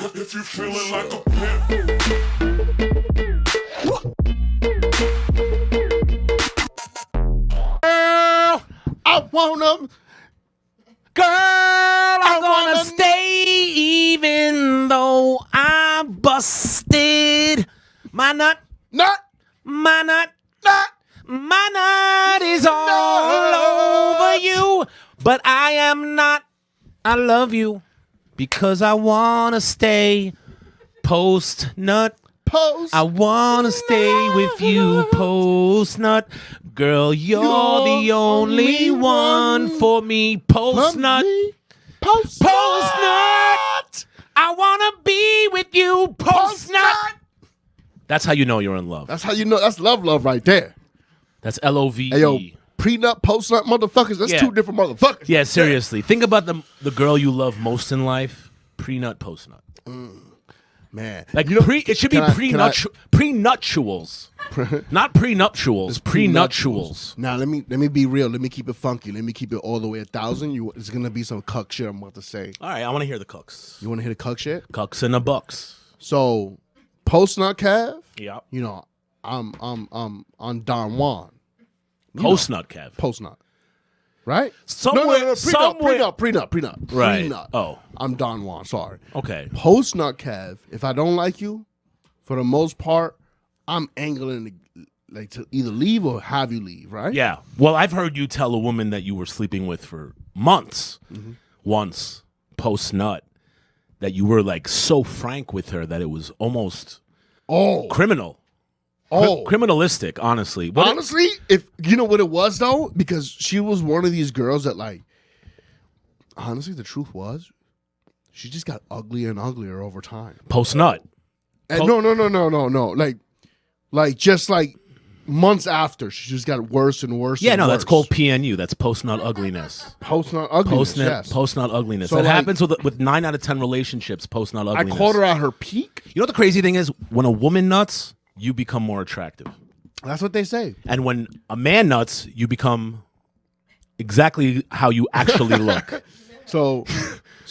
If you feeling like a pimp. Girl, I'm gonna stay even though I'm busted. My nut is all over you, but I am not. I love you because I wanna stay post nut. I wanna stay with you post nut. Girl, you're the only one for me post nut. Post nut. I wanna be with you post nut. That's how you know you're in love. That's how you know. That's love right there. That's LOVE. Hey, yo, pre-nut, post-nut motherfuckers. That's two different motherfuckers. Yeah, seriously. Think about the girl you love most in life. Pre-nut, post-nut. Man, like it should be prenuptials, not prenuptials. Prenuptials. Now let me be real. Let me keep it funky. Let me keep it all the way 1,000. It's gonna be some cuck shit I'm about to say. All right, I want to hear the cucks. You want to hear the cuck shit? Cucks and the bucks. So post nut Kev. Yeah. You know, I'm on Don Juan. Post nut Kev. Post nut. Right? Somewhere. Prenup. Right. Prenup. Oh. I'm Don Juan. Sorry. Okay. Post nut Kev. If I don't like you, for the most part, I'm angling to either leave or have you leave. Right? Yeah. Well, I've heard you tell a woman that you were sleeping with for months, once post nut, that you were like so frank with her that it was almost criminal. Criminalistic, honestly. Honestly, if you know what it was though, because she was one of these girls that like. Honestly, the truth was, she just got uglier and uglier over time. Post nut. No. Like just like months after, she just got worse and worse. Yeah, and no, worse. that's called PNU. That's post nut ugliness. Post nut ugliness. Post nut ugliness. So that like, happens with 9 out of 10 relationships. Post nut ugliness. I caught her at her peak. You know what the crazy thing is? When a woman nuts, you become more attractive. That's what they say. And when a man nuts, you become exactly how you actually look. So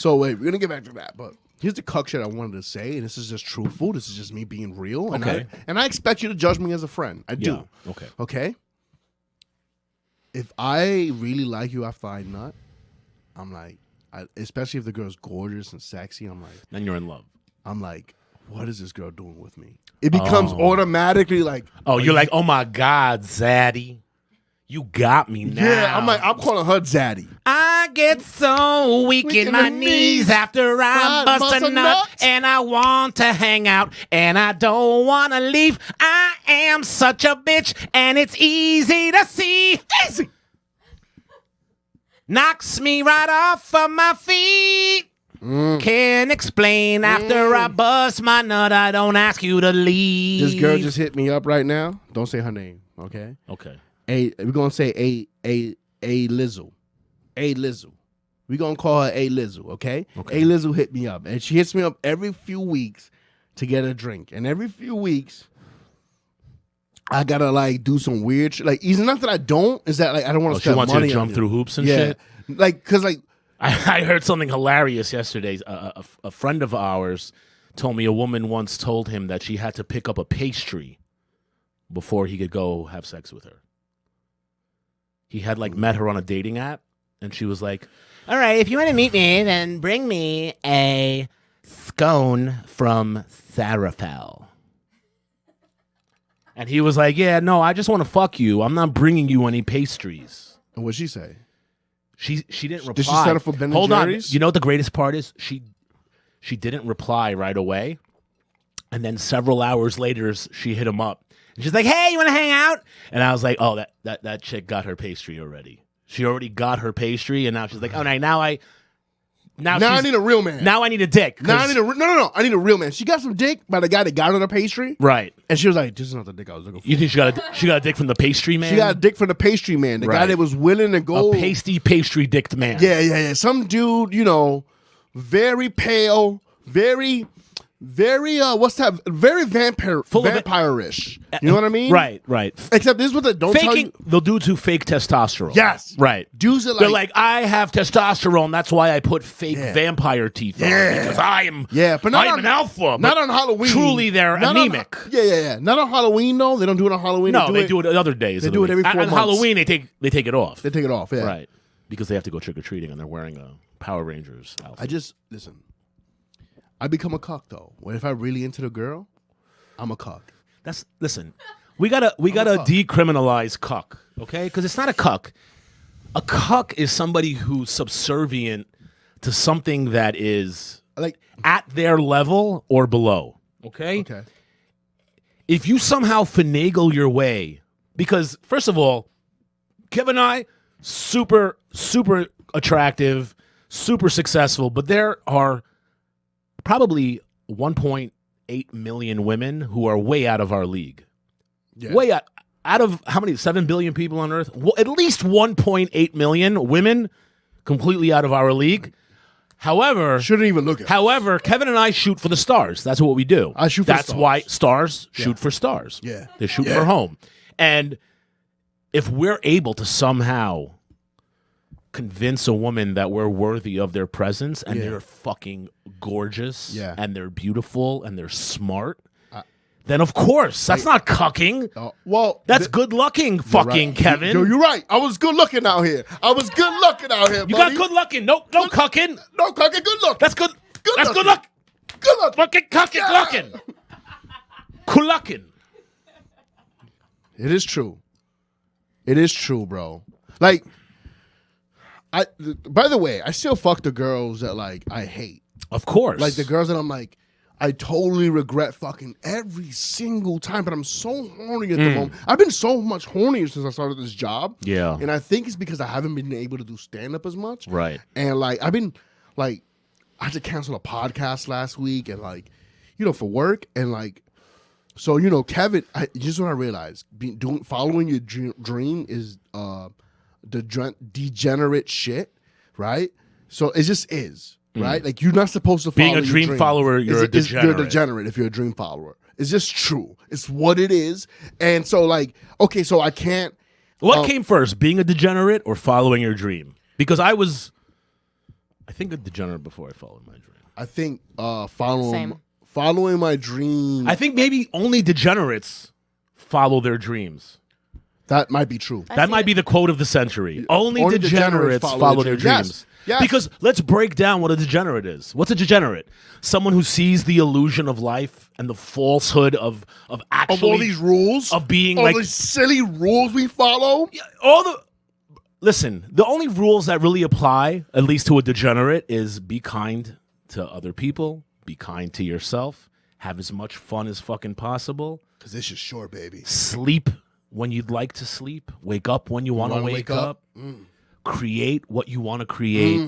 wait, we're gonna get back to that, but here's the cuck shit I wanted to say, and this is just truthful. This is just me being real. Okay. And I expect you to judge me as a friend. I do. Yeah. Okay. Okay? If I really like you after I nut, I'm like, especially if the girl's gorgeous and sexy, I'm like, Then you're in love. I'm like, what is this girl doing with me? It becomes automatically like, you're like, oh my God, Zaddy. You got me now. yeah, I'm calling her Zaddy. I get so weak in my knees after I bust a nut, and I want to hang out, and I don't want to leave. I am such a bitch, and it's easy to see. Easy. Knocks me right off of my feet. Can't explain after I bust my nut. I don't ask you to leave. This girl just hit me up right now. Don't say her name, okay? Okay. We're gonna say a Lizzle. A Lizzle. We're gonna call her A Lizzle, okay? A Lizzle hit me up. And she hits me up every few weeks to get a drink. And every few weeks I gotta like do some weird shit. Like, it's not that I don't, is that like I don't want to spend money. She wants you to jump through hoops and shit? Like, cause like I heard something hilarious yesterday. A friend of ours told me a woman once told him that she had to pick up a pastry before he could go have sex with her. He had like met her on a dating app, and she was like, all right, if you want to meet me, then bring me a scone from Sarafel. And he was like, yeah, no, I just want to fuck you. I'm not bringing you any pastries. And what'd she say? She didn't reply. Did she set up for Ben & Hold on. Jerry's? You know what the greatest part is? She didn't reply right away. And then several hours later, she hit him up. And she's like, hey, you want to hang out? And I was like, oh, that chick got her pastry already. She already got her pastry, and now she's like, oh, now I need a real man. Now I need a dick. Now I need no. I need a real man. She got some dick by the guy that got her the pastry. Right. And she was like, this is not the dick I was looking for. You think she got a dick from the pastry man? She got a dick from the pastry man. The guy that was willing to go. A pastry dicked man. Yeah. Some dude, very pale, very very what's that? Very vampire-ish. You know what I mean? Right. Except this is what they don't tell you. They'll do it to fake testosterone. Yes. Right. Dudes are They're like, I have testosterone. That's why I put fake Yeah. vampire teeth on because I am. Yeah, but not I'm on, an alpha. Not on Halloween. Truly, they're Not anemic. Yeah. Not on Halloween though. They don't do it on Halloween. No, they do it other days. They do it every 4 On months. Halloween, they take it off. They take it off. Yeah. Right. Because they have to go trick or treating and they're wearing a Power Rangers outfit. Listen. I become a cuck though. When if I'm really into the girl, I'm a cuck. Listen. We gotta decriminalize cuck, okay? Because it's not a cuck. A cuck is somebody who's subservient to something that is Like at their level or below. Okay? Okay. If you somehow finagle your way, because first of all, Kevin and I, super, super attractive, super successful, but there are probably 1.8 million women who are way out of our league. Yeah. Way out of how many? 7 billion people on Earth? At least 1.8 million women completely out of our league. However, Shouldn't even look at it. However, Kevin and I shoot for the stars. That's what we do. I shoot for That's stars. why stars shoot for stars. Yeah. They shoot Yeah. for home. And if we're able to somehow convince a woman that we're worthy of their presence and they're fucking gorgeous and they're beautiful and they're smart, then of course, that's not cucking. Well, That's good looking, fucking right. Kevin. Yo, you're right. I was good looking out here. You got good looking. No cucking. No cucking. Good look. That's good. That's looking. good luck. Good look. Fucking cucking, lucking. Kulucking. It is true. It is true, bro. Like, by the way, I still fuck the girls that like I hate. Of course. Like the girls that I'm like, I totally regret fucking every single time, but I'm so horny at the moment. I've been so much hornier since I started this job. Yeah. And I think it's because I haven't been able to do stand-up as much. Right. And like I've been like, I had to cancel a podcast last week and like, for work and like, so Kevin, just what I realized, following your dream is degenerate shit, right? So it just is. Right? Like, you're not supposed to follow Being a your dream follower, you're a degenerate. You're a degenerate if you're a dream follower. It's just true. It's what it is. And so, like, okay, so I can't... What came first, being a degenerate or following your dream? Because I think, a degenerate before I followed my dream. I think following my dream... I think maybe only degenerates follow their dreams. That might be true. That might be the quote of the century. Only degenerates follow their dreams. Yes. Because let's break down what a degenerate is. What's a degenerate? Someone who sees the illusion of life and the falsehood of actually... Of all these rules? Of being all like... these silly rules we follow? Listen, the only rules that really apply, at least to a degenerate, is be kind to other people, be kind to yourself, have as much fun as fucking possible. Because this is short, baby. Sleep when you'd like to sleep. Wake up when you want to wake up. Create what you want to create.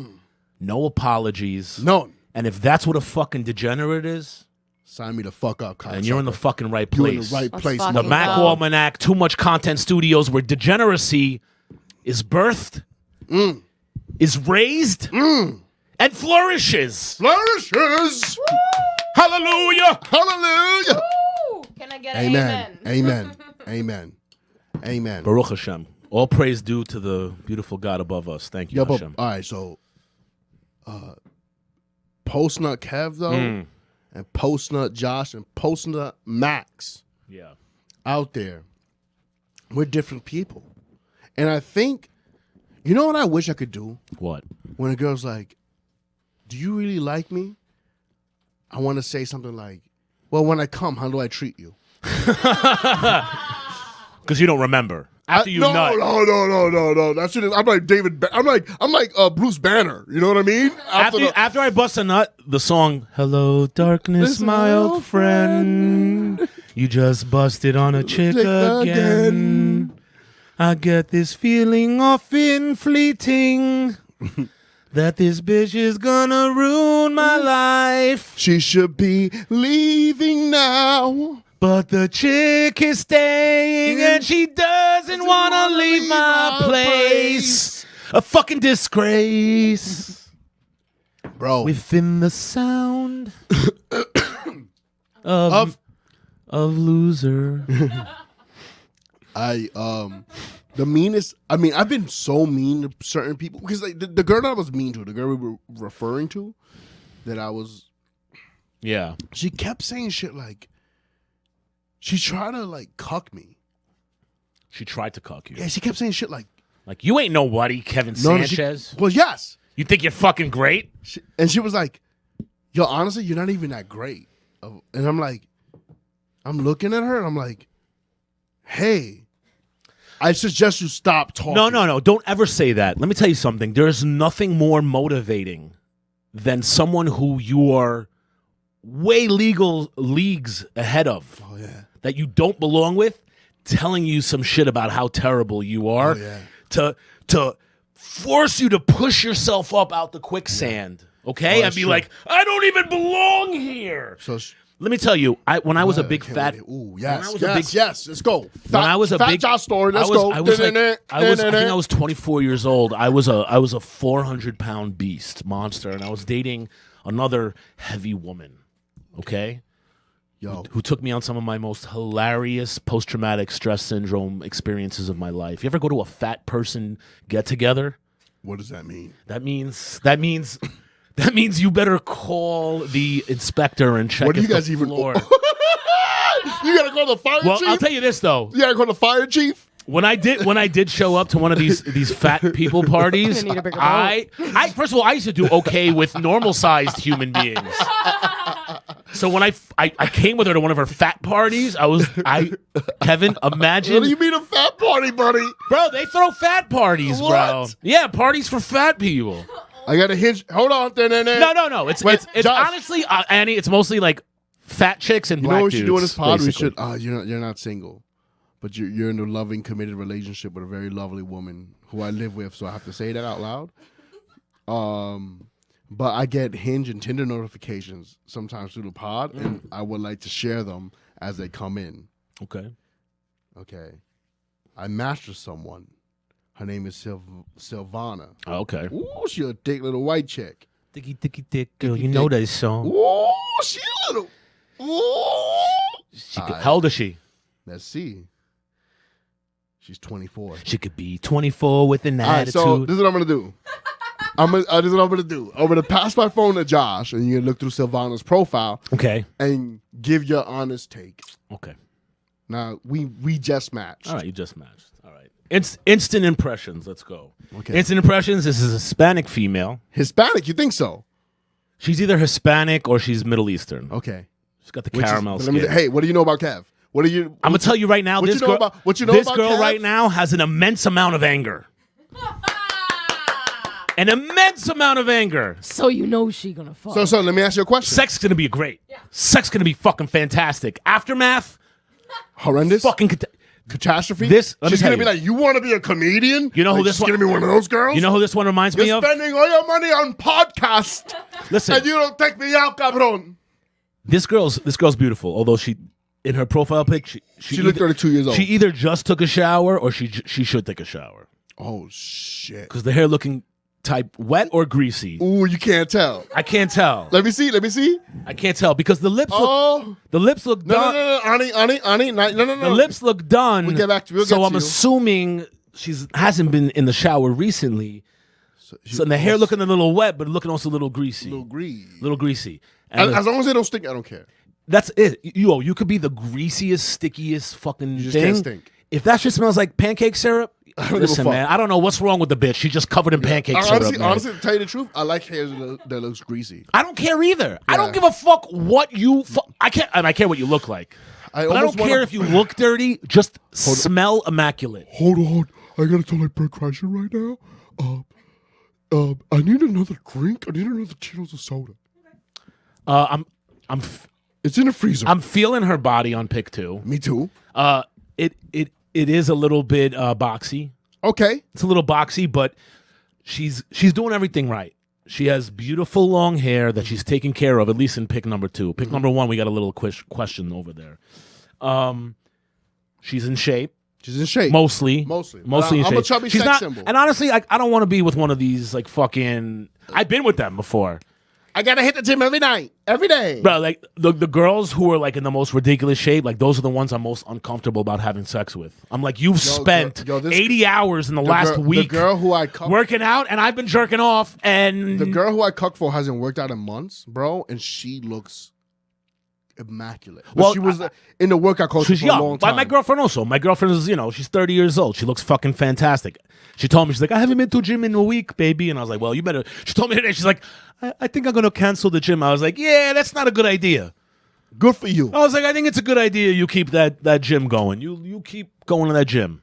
No apologies. None. And if that's what a fucking degenerate is, sign me the fuck up, and you're in the fucking right You're in place. the right place. The Mack Almanac, Too Much Content Studios, where degeneracy is birthed, is raised, and flourishes. Flourishes. Hallelujah. Hallelujah. Woo! Can I get an amen? Amen. Amen. Amen. Baruch Hashem. All praise due to the beautiful God above us. Thank you, Hashem. All right, so Post-Nut Kev, though, and Post-Nut Josh, and Post-Nut Max out there, we're different people. And I think, you know what I wish I could do? What? When a girl's like, do you really like me? I want to say something like, well, when I come, how do I treat you? Because you don't remember. After you nut. No. That shit is. I'm like David. I'm like Bruce Banner. You know what I mean? After I bust a nut, the song "Hello Darkness, my old friend, you just busted on a chick again. I get this feeling often fleeting that this bitch is gonna ruin my life. She should be leaving now. But the chick is staying and she doesn't want to leave my place. A fucking disgrace. Bro. Within the sound of loser. The meanest. I mean, I've been so mean to certain people because like the girl that I was mean to, the girl we were referring to, that I was. Yeah. She kept saying shit like. She tried to like cuck me. She tried to cuck you. Yeah, she kept saying shit like you ain't nobody, Kevin Sanchez. Well, yes. You think you're fucking great? And she was like, yo, honestly, you're not even that great. And I'm like, I'm looking at her and I'm like, hey, I suggest you stop talking. No. Don't ever say that. Let me tell you something. There's nothing more motivating than someone who you are way leagues ahead of. Oh, yeah. That you don't belong with, telling you some shit about how terrible you are. Oh, yeah. To force you to push yourself up out the quicksand, okay? Oh, and be true. like, I don't even belong here. So let me tell you, when I was a big can't fat, wait. Ooh, when I yes, was a big, yes. Let's go. when I was a fat big Josh story. Let's I was, go. I think I was 24 years old. I was a 400-pound beast monster, and I was dating another heavy woman. Okay. Yo, Who took me on some of my most hilarious post-traumatic stress syndrome experiences of my life. You ever go to a fat person get-together? what does that mean? That means you better call the inspector and check What do if you guys the even? floor. You gotta call the fire Well, chief. I'll tell you this though. You gotta call the fire chief. When I did show up to one of these fat people parties, Need a bigger I first of all I used to do okay with normal sized human beings. So when I came with her to one of her fat parties, Kevin, imagine. What do you mean a fat party, buddy? Bro, they throw fat parties, bro. What? Yeah, parties for fat people. I got a hinge. Hold on. No. It's Wait, it's Josh. honestly, Annie, it's mostly like fat chicks and You black know what we dudes. should do on this pod? We basically. should. You're not single, but you're in a loving, committed relationship with a very lovely woman who I live with. So I have to say that out loud. But I get Hinge and Tinder notifications sometimes through the pod, and I would like to share them as they come in. Okay. Okay. I matched with someone. Her name is Silvana. Oh, okay. Ooh, she a thick little white chick. Dicky, girl. You know that song. Ooh, she a little. Ooh. How old is she? Let's see. She's 24. She could be 24 with an All right, attitude. so this is what I'm gonna do. This is what I'm gonna do. I'm gonna pass my phone to Josh, and you're gonna look through Silvana's profile Okay. and give your honest take. Okay. Now we just matched. All right, you just matched. All right. Instant impressions. Let's go. Okay. Instant impressions. This is a Hispanic female. Hispanic? You think so? She's either Hispanic or she's Middle Eastern. Okay. She's got the Which is- caramel but let me- skin. hey, what do you know about Kev? What do you? I'm gonna tell you right now. what This you know girl, about- what you know this about girl Kev? right now has an immense amount of anger. An immense amount of anger. So you know she gonna fuck. So let me ask you a question. Sex is gonna be great. Sex is gonna be fucking fantastic. Aftermath, Horrendous. fucking. Catastrophe. This- let me She's tell gonna be you. like, you want to be a comedian? You know who Like, this she's one- gonna be one of those girls. You know who this one reminds me You're of? spending all your money on podcast, Listen, and you don't take me out, cabron. this girl's beautiful. Although she, in her profile pic, She looked 32 years old. She either just took a shower or she should take a shower Oh shit. because the hair looking type wet or greasy. Ooh, you can't tell. I can't tell. Let me see. I can't tell because the lips look. Oh. The lips look No, done. no, Ani, no. The lips look done. We'll get back to- we'll so get I'm to you. assuming she's hasn't been in the shower recently. So the hair looking a little wet, but looking also a little greasy. little grease. Little greasy. And As long as they don't stink, I don't care. that's it. You could be the greasiest, stickiest fucking You just thing. can't stink. If that shit smells like pancake syrup, don't give a listen, fuck. man, I don't know what's wrong with the bitch. She's just covered in pancake syrup. man. Honestly, to tell you the truth, I like hair that looks greasy. I don't care either. I Yeah. don't give a fuck what you. I can't. And I care what you look like. But I almost don't care wanna- if you look dirty. Just smell immaculate. Hold on, I gotta tell like Bert Kreischer right now. I need another drink. I need another Cheetos of soda. I'm It's in the freezer. I'm feeling her body on pic two. Me too. It is a little bit boxy. Okay. It's a little boxy, but she's doing everything right. She has beautiful long hair that she's taking care of, at least in pic number 2. Pic number 1, we got a little question over there. She's in shape. She's in shape. Mostly in I'm shape. a chubby She's sex not, symbol. and honestly, I don't want to be with one of these like fucking. I've been with them before. I gotta hit the gym every night, every day. Bro, like the girls who are like in the most ridiculous shape, like those are the ones I'm most uncomfortable about having sex with. I'm like, you've spent 80 hours in the last week the girl who I working out, and I've been jerking off. And the girl who I cuck for hasn't worked out in months, bro, and she looks immaculate. But well, she was in the workout culture for a long time. My girlfriend also. My girlfriend is, she's 30 years old. She looks fucking fantastic. She told me, she's like, I haven't been to a gym in a week, baby. And I was like, well, you better. She told me today, she's like, I think I'm going to cancel the gym. I was like, yeah, that's not a good idea. Good for you. I was like, I think it's a good idea you keep that gym going. You keep going to that gym.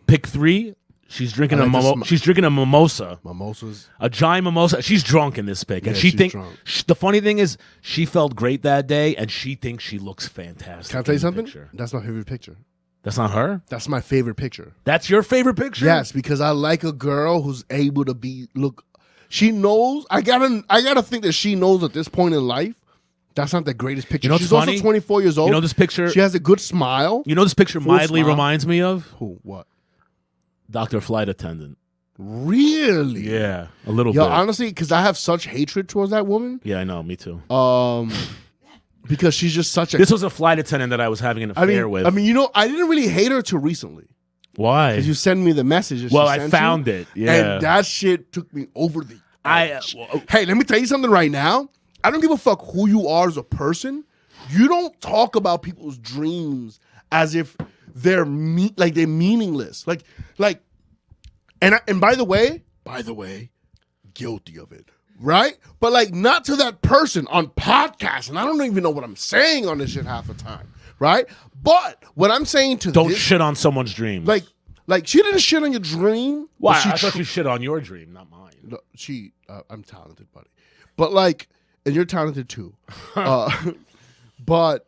Pick 3. She's drinking she's drinking a mimosa. Mimosas. A giant mimosa. She's drunk in this pic. And she thinks, the funny thing is, she felt great that day, and she thinks she looks fantastic. Can I tell you something? That's my favorite picture. That's not her? That's my favorite picture. That's your favorite picture? Yes, because I like a girl who's able to look. She knows. I gotta think that she knows at this point in life, that's not the greatest picture. She's funny? also 24 years old. You know this picture? She has a good smile. You know this picture mildly reminds me of? Who? What? Dr. Flight Attendant. Really? Yeah, a little bit. Honestly, because I have such hatred towards that woman. Yeah, I know. Me too. Because she's just such a... This was a flight attendant that I was having an affair with. I mean, I didn't really hate her till recently. Why? Because you sent me the message. Well, I found it. Yeah. And that shit took me over the edge. Hey, let me tell you something right now. I don't give a fuck who you are as a person. You don't talk about people's dreams as if they're meaningless. And by the way, guilty of it. Right? But not to that person on podcasts. And I don't even know what I'm saying on this shit half the time. Right? But what I'm saying to don't shit on someone's dream. Like she didn't shit on your dream. Why? I thought you shit on your dream, not mine. No, I'm talented, buddy. But and you're talented too. But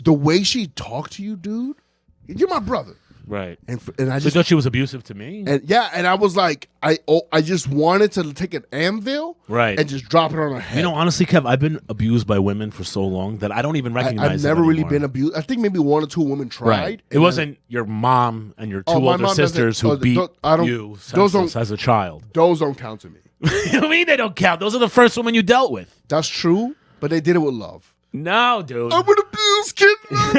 the way she talked to you, dude, you're my brother. Right. And I just thought she was abusive to me. And I was like, I just wanted to take an anvil, right, and just drop it on her head. Honestly, Kev, I've been abused by women for so long that I don't even recognize. I've never really been abused. I think maybe 1 or 2 women tried. Right. It wasn't your mom and your 2 older sisters who beat you senseless as a child. Those don't count to me. What do you mean they don't count? Those are the first women you dealt with. That's true, but they did it with love. No, dude. I'm an abused kid. I'm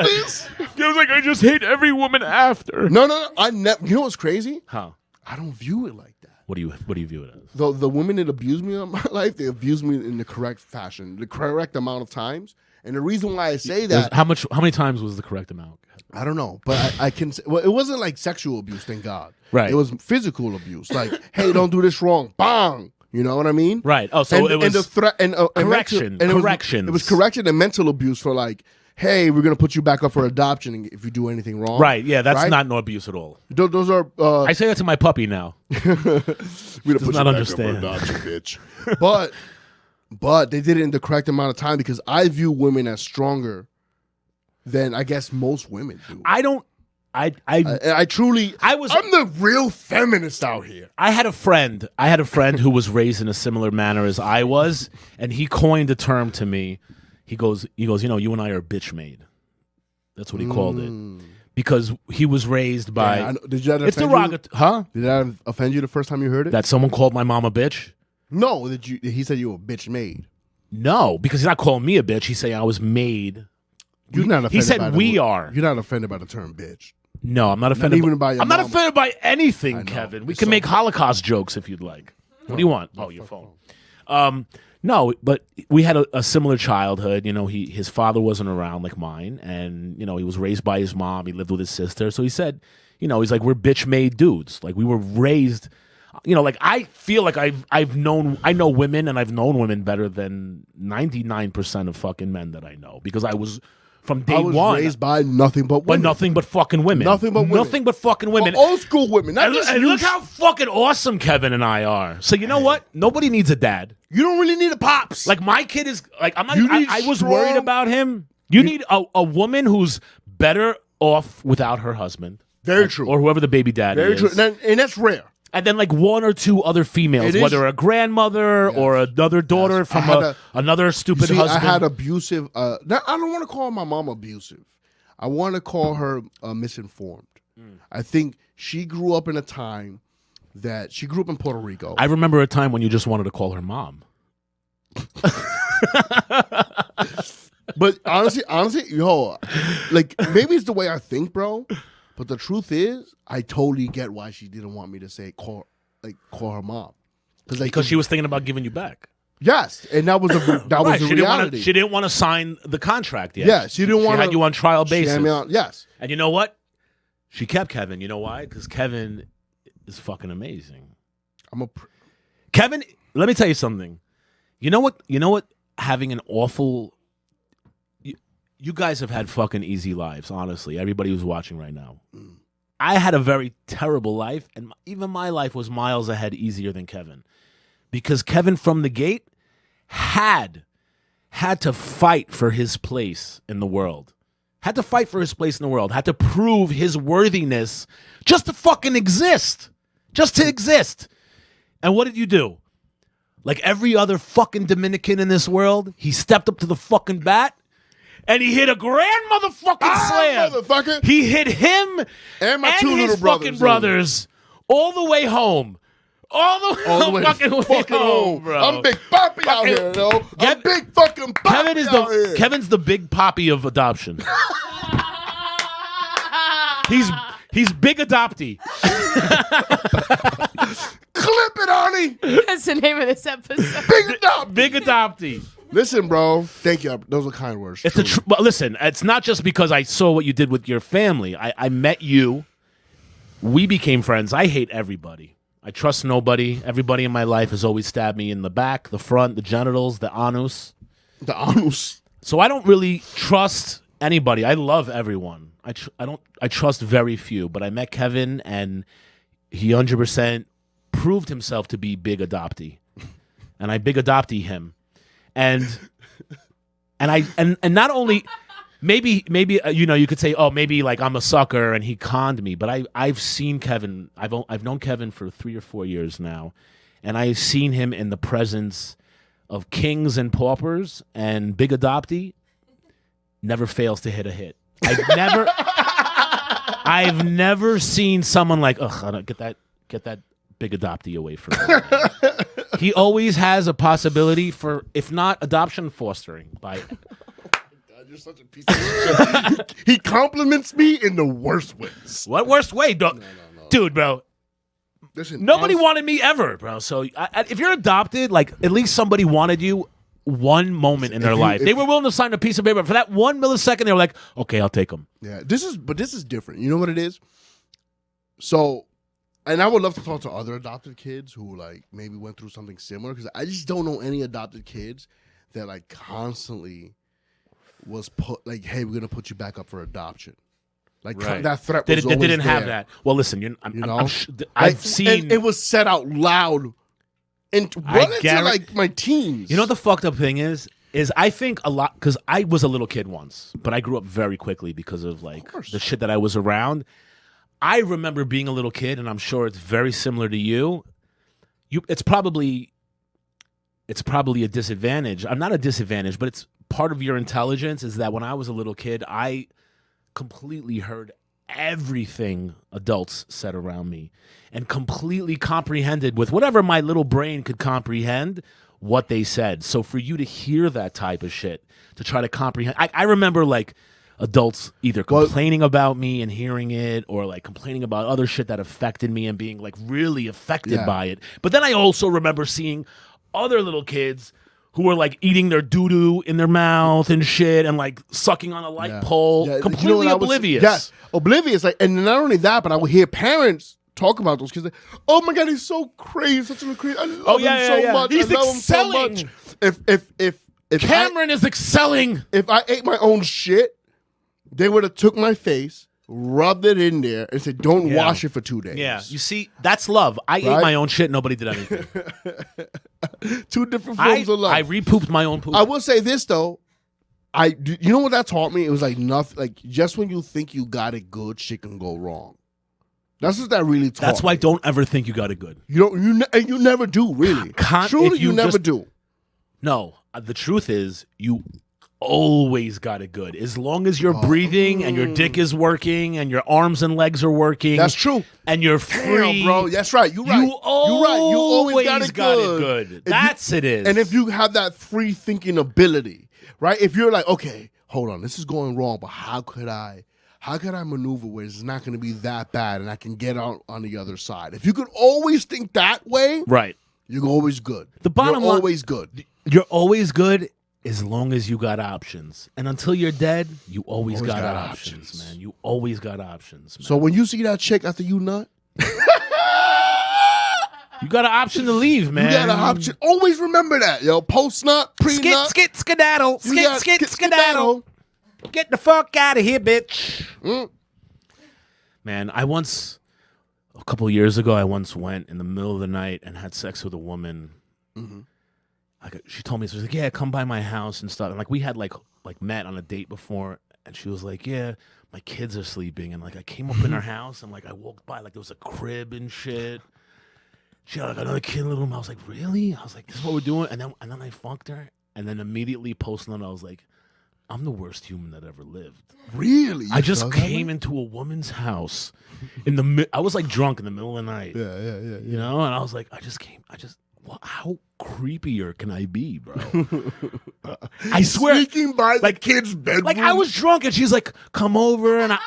this. I was like, I just hate every woman after. No. I never. You know what's crazy? How? I don't view it like that. What do you view it as? The women that abuse me in my life, they abuse me in the correct fashion, the correct amount of times. And the reason why I say that, how many times was the correct amount? I don't know, but I can. Well, it wasn't like sexual abuse, thank God. Right. It was physical abuse, like, hey, don't do this wrong, bang. You know what I mean? Right. Oh, so it was the threat and correction. It was correction and mental abuse for hey, we're gonna put you back up for adoption if you do anything wrong. Right. Yeah, that's not no abuse at all. Those are. I say that to my puppy now. We don't does not understand, adoption, bitch. But they did it in the correct amount of time because I view women as stronger than I guess most women do. I don't. I'm the real feminist out here. I had a friend who was raised in a similar manner as I was, and he coined a term to me. He goes, you and I are bitch made. That's what he called it. Because he was raised by did that it's derogatory, huh? Did that offend you the first time you heard it? That someone called my mom a bitch? No, he said you were bitch made. No, because he's not calling me a bitch. He's saying I was made. You're not offended. He said we are. You're not offended by the term bitch. No, I'm not offended. I'm not offended by anything, Kevin. We can make Holocaust jokes if you'd like. What do you want? Oh, your phone. No, but we had a similar childhood. His father wasn't around like mine, and he was raised by his mom. He lived with his sister. So he said, he's like, we're bitch made dudes. Like we were raised. I feel like I know women, and I've known women better than 99% of fucking men that I know because I was. From day one, raised by nothing but women. But nothing but fucking women. Nothing but women. Nothing but fucking women. Well, old school women. And look how fucking awesome Kevin and I are. So you know what? Nobody needs a dad. You don't really need a pops. Like my kid is like I'm not. I was worried about him. You need a woman who's better off without her husband. Very true. Or whoever the baby daddy is. Very true. And that's rare. And then like 1 or 2 other females, whether a grandmother or another daughter from another stupid husband. I had abusive. I don't want to call my mom abusive. I want to call her misinformed. I think she grew up in a time that she grew up in Puerto Rico. I remember a time when you just wanted to call her mom. But honestly, yo, like maybe it's the way I think, bro. But the truth is, I totally get why she didn't want me to say call her mom, because she was thinking about giving you back. Yes, and that was the reality. She didn't want to sign the contract yet. Yeah, she didn't want to. Had you on trial basis. Yes, and you know what? She kept Kevin. You know why? Because Kevin is fucking amazing. Kevin, let me tell you something. You know what? Having an awful. You guys have had fucking easy lives, honestly. Everybody who's watching right now. I had a very terrible life, and even my life was miles ahead easier than Kevin. Because Kevin from the gate had to fight for his place in the world. Had to fight for his place in the world. Had to prove his worthiness just to fucking exist. Just to exist. And what did you do? Like every other fucking Dominican in this world, he stepped up to the fucking bat and he hit a grand motherfucking slam. Motherfucker. He hit him and my two his little fucking brothers all the way home. All the way fucking home, bro. I'm Big Poppy out here, yo. I'm Big fucking Poppy Kevin's the Big Poppy of adoption. He's Big Adoptee. Clip it, Arnie. That's the name of this episode. Big Adoptee. Listen, bro. Thank you. Those are kind words. But listen, it's not just because I saw what you did with your family. I met you. We became friends. I hate everybody. I trust nobody. Everybody in my life has always stabbed me in the back, the front, the genitals, the anus. The anus. So I don't really trust anybody. I love everyone. I trust very few. But I met Kevin, and he 100% proved himself to be Big Adoptee, and I Big Adoptee him, and not only. Maybe you could say, oh, maybe like I'm a sucker and he conned me, but I've seen Kevin. I've known Kevin for 3 or 4 years now, and I've seen him in the presence of kings and paupers, and Big Adoptee never fails to hit a hit. I've never seen someone like, ugh, I don't get that Big Adoptee away from me. He always has a possibility for, if not adoption, fostering by. You're such a piece of shit. He compliments me in the worst ways. What worst way, no. Dude, bro? Listen, nobody wanted me ever, bro. So if you're adopted, like at least somebody wanted you one moment in their life. They were willing to sign a piece of paper for that 1 millisecond. They were like, "Okay, I'll take them." Yeah, this is different. You know what it is? So, and I would love to talk to other adopted kids who like maybe went through something similar, because I just don't know any adopted kids that like constantly was put like, hey, we're gonna put you back up for adoption. Like that threat was always didn't there. have that. Well, listen, I've seen it was said out loud, and into like my teens. You know the fucked up thing is I think a lot, because I was a little kid once, but I grew up very quickly because of like the shit that I was around. I remember being a little kid, and I'm sure it's very similar to you. It's probably a disadvantage. I'm not a disadvantage, but it's part of your intelligence is that when I was a little kid, I completely heard everything adults said around me and completely comprehended with whatever my little brain could comprehend what they said. So for you to hear that type of shit, to try to comprehend, I remember like adults either complaining about me and hearing it, or like complaining about other shit that affected me and being like really affected by it. But then I also remember seeing other little kids who were like eating their doo-doo in their mouth and shit, and like sucking on a light pole, completely oblivious. Yes, oblivious. Like, and not only that, but I would hear parents talk about those kids. Like, oh my god, he's so crazy, such a crazy. I love him so much. He's I love excelling. him so much. If Cameron is excelling. If I ate my own shit, they would have took my face, rubbed it in there, and said, "Don't wash it for 2 days." Yeah, you see, that's love. I ate my own shit. Nobody did anything. Two different forms of love. I re-pooped my own poop. I will say this though, you know what that taught me? It was like nothing. Like just when you think you got it good, shit can go wrong. That's what that really taught. That's why don't ever think you got it good. You never do really. Truly, you never do. No, the truth is you always got it good. As long as you're breathing and your dick is working and your arms and legs are working. That's true. And you're free. Damn, bro. That's right. You're right. You always got it good. That's it is. And if you have that free thinking ability, right? If you're like, okay, hold on, this is going wrong, but how could I maneuver where it's not going to be that bad and I can get out on the other side? If you could always think that way, right, you're always good. The bottom line, always good. You're always good as long as you got options. And until you're dead, you always got options, man. You always got options, man. So when you see that chick after you nut, you got an option to leave, man. You got an option. Always remember that, yo. Post nut, pre nut. Skedaddle. Skedaddle. Get the fuck out of here, bitch. Man, a couple years ago, I once went in the middle of the night and had sex with a woman. Mm-hmm. She told me, she was like, yeah, come by my house and stuff. And like we had like met on a date before, and she was like, yeah, my kids are sleeping. And like I came up in her house and like I walked by, like there was a crib and shit. She had like another kid in the room. I was like, really? I was like, this is what we're doing? And then I fucked her. And then immediately posting it, I was like, I'm the worst human that ever lived. Really? I just came into a woman's house I was like drunk in the middle of the night. Yeah. You know, and I was like, how creepier can I be, bro? I swear. Sneaking by the kid's bedroom. Like I was drunk and she's like, come over, and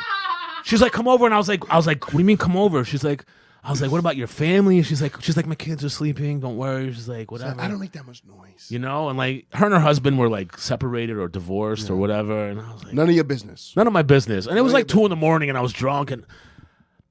she's like, come over, and I was like, what do you mean come over? I was like, what about your family? And she's like, my kids are sleeping. Don't worry. She's like, whatever. I don't make that much noise. You know, and like her and her husband were like separated or divorced or whatever. And I was like, none of your business. None of my business. And it was like 2 a.m. and I was drunk, and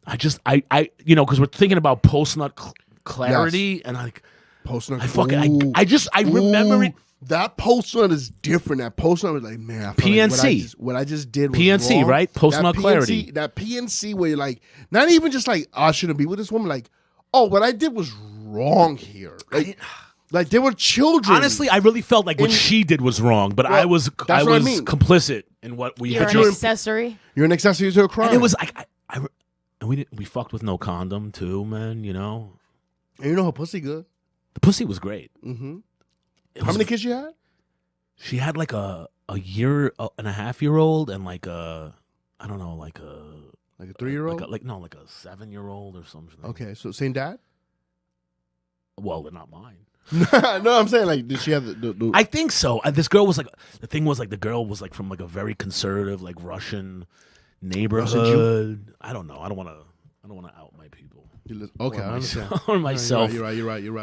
I you know, because we're thinking about post nut clarity, and like post nut. I remember it. That post nut is different. That post nut was like, man, I PNC. Like what I just did was PNC, wrong. right? Post nut clarity. That PNC where you're like, not even just like, I shouldn't be with this woman. Like, oh, what I did was wrong here. Like there were children. Honestly, I really felt like what she did was wrong, but I was complicit in what we had. You're an accessory. You're an accessory to a crime. And it was like, and we fucked with no condom too, man. You know. And you know her pussy good. The pussy was great. Mm-hmm. How many kids she had? She had like a 1.5-year-old and like a, I don't know, like a 3-year-old? like a 7-year-old or something. Okay, so same dad? Well, they're not mine. No, I'm saying like, did she have the I think so. This girl was like, the thing was like the girl was like from like a very conservative like Russian neighborhood. I don't know. I don't want to out my people. Okay, I understand. Or myself. You're right. You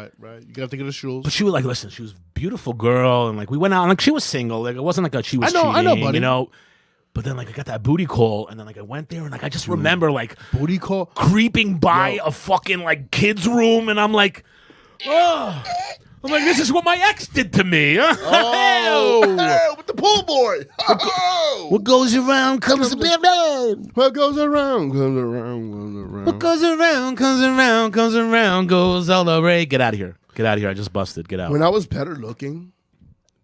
gotta think of the shoes. But she was like, listen, she was a beautiful girl, and like we went out, and like she was single. Like it wasn't like she was cheating, I know, buddy. you know. But then like I got that booty call, and then like I went there, and like I just remember like booty call creeping by a fucking like kid's room, and I'm like, oh. I'm like, this is what my ex did to me. Oh, with the pool boy. What goes around comes around. What goes around comes around. What goes around comes around, goes all the way. Get out of here. I just busted. Get out. When I was better looking,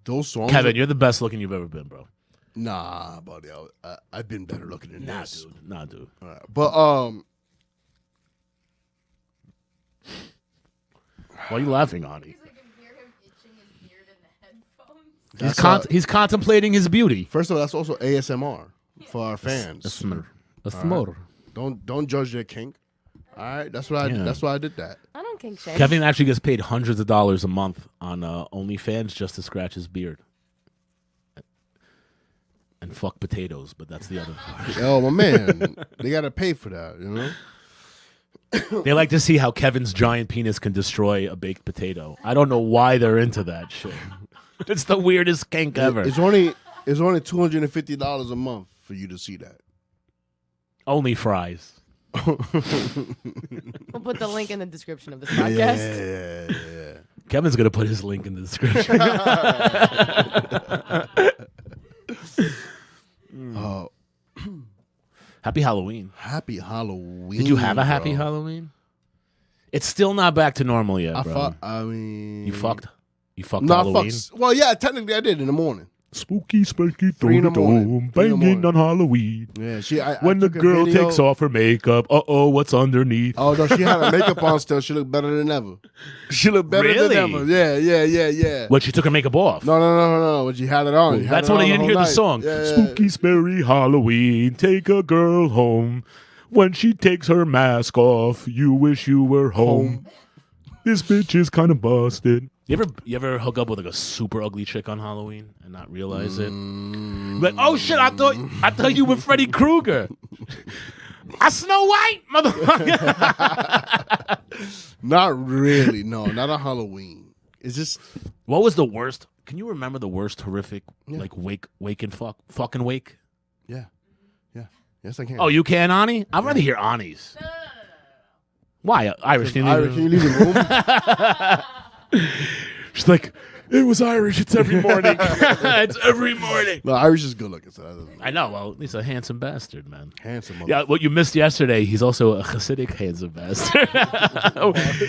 those songs. Kevin, you're the best looking you've ever been, bro. Nah, buddy. I've been better looking than this. Nah, dude. Right. But why are you laughing, Ani? He's contemplating his beauty. First of all, that's also ASMR for our fans. That's more. Don't judge their kink. All right, that's why I did that. I don't kink shame. Kevin actually gets paid hundreds of dollars a month on OnlyFans just to scratch his beard and fuck potatoes, but that's the other part. Oh my man, they gotta pay for that, you know. They like to see how Kevin's giant penis can destroy a baked potato. I don't know why they're into that shit. It's the weirdest kink ever. It's only $250 a month for you to see that. Only fries. We'll put the link in the description of this podcast. Yeah. Kevin's gonna put his link in the description. Happy Halloween. Happy Halloween. Did you have a happy Halloween? It's still not back to normal yet, bro. I mean, You fucked no, Halloween? Well, yeah, technically I did in the morning. Spooky, spooky, 3 in the through morning. 3 in the banging morning. on Halloween. Yeah, When the took a girl video. takes off her makeup, what's underneath? Oh no, she had her makeup on still. She looked better than ever. She looked better Really? than ever. Yeah. When she took her makeup off. No. When she had it on. That's when you didn't hear the song. Yeah. Spooky, scary Halloween, take a girl home. When she takes her mask off, you wish you were home. This bitch is kind of busted. You ever hook up with like a super ugly chick on Halloween and not realize it? Like, oh shit, I thought you were Freddy Krueger. I Snow White, motherfucker. Not really. No, not on Halloween. It's just What was the worst? Can you remember the worst horrific like wake and fucking wake? yeah. Yes, I can. Oh, you can, Ani? I'd rather hear Ani's. No. Why? Irish? Can you Irish, can you leave the room? She's like, it was Irish. It's every morning. It's every morning. No, Irish is good looking. So that doesn't I know. Well, he's a handsome bastard, man. handsome. Yeah, what you missed yesterday, he's also a Hasidic handsome bastard.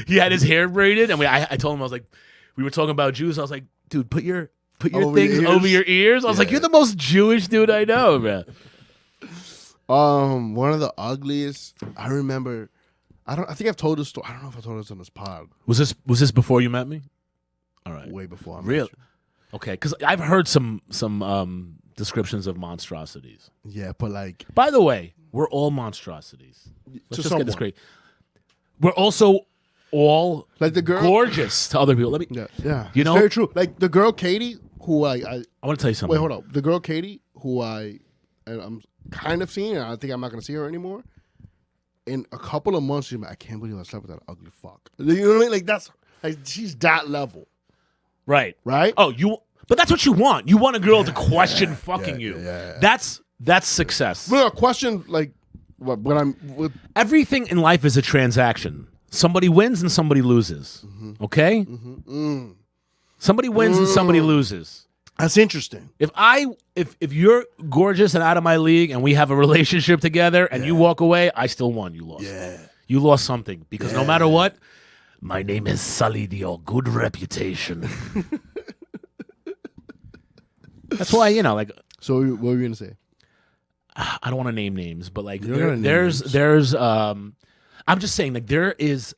He had his hair braided, and I told him, I was like, we were talking about Jews. I was like, dude, put your Over things your ears? over your ears. I was like, Yeah. you're the most Jewish dude I know, man. One of the ugliest. I remember. I think I've told this story. I don't know if I told this on this pod Was this before you met me? All right. way before. I met Really? you. Okay, because I've heard some descriptions of monstrosities. Yeah, but like By the way, we're all monstrosities. Let's to just someone. get this straight. We're also all Like the girl. gorgeous to other people. Let me. Yeah. You It's know- very true. Like the girl Katie, who I I want to tell you something. wait, hold up. The girl Katie, who I'm kind of seeing, and I think I'm not gonna see her anymore. In a couple of months, she's like, I can't believe I slept with that ugly fuck. You know what I mean? Like that's like she's that level, Right. right? Oh, but that's what you want. You want a girl to question fucking you. yeah. That's success. Well, a question like when I'm with Everything in life is a transaction. Somebody wins and somebody loses. Okay? Somebody wins and somebody loses. that's interesting. If you're gorgeous and out of my league and we have a relationship together and you walk away, I still won. You lost. Yeah. You lost something because no matter what, my name is Sully Dio. Good reputation. That's why, like, So what were you gonna say? I don't want to name names, but like You're gonna name there's I'm just saying like there is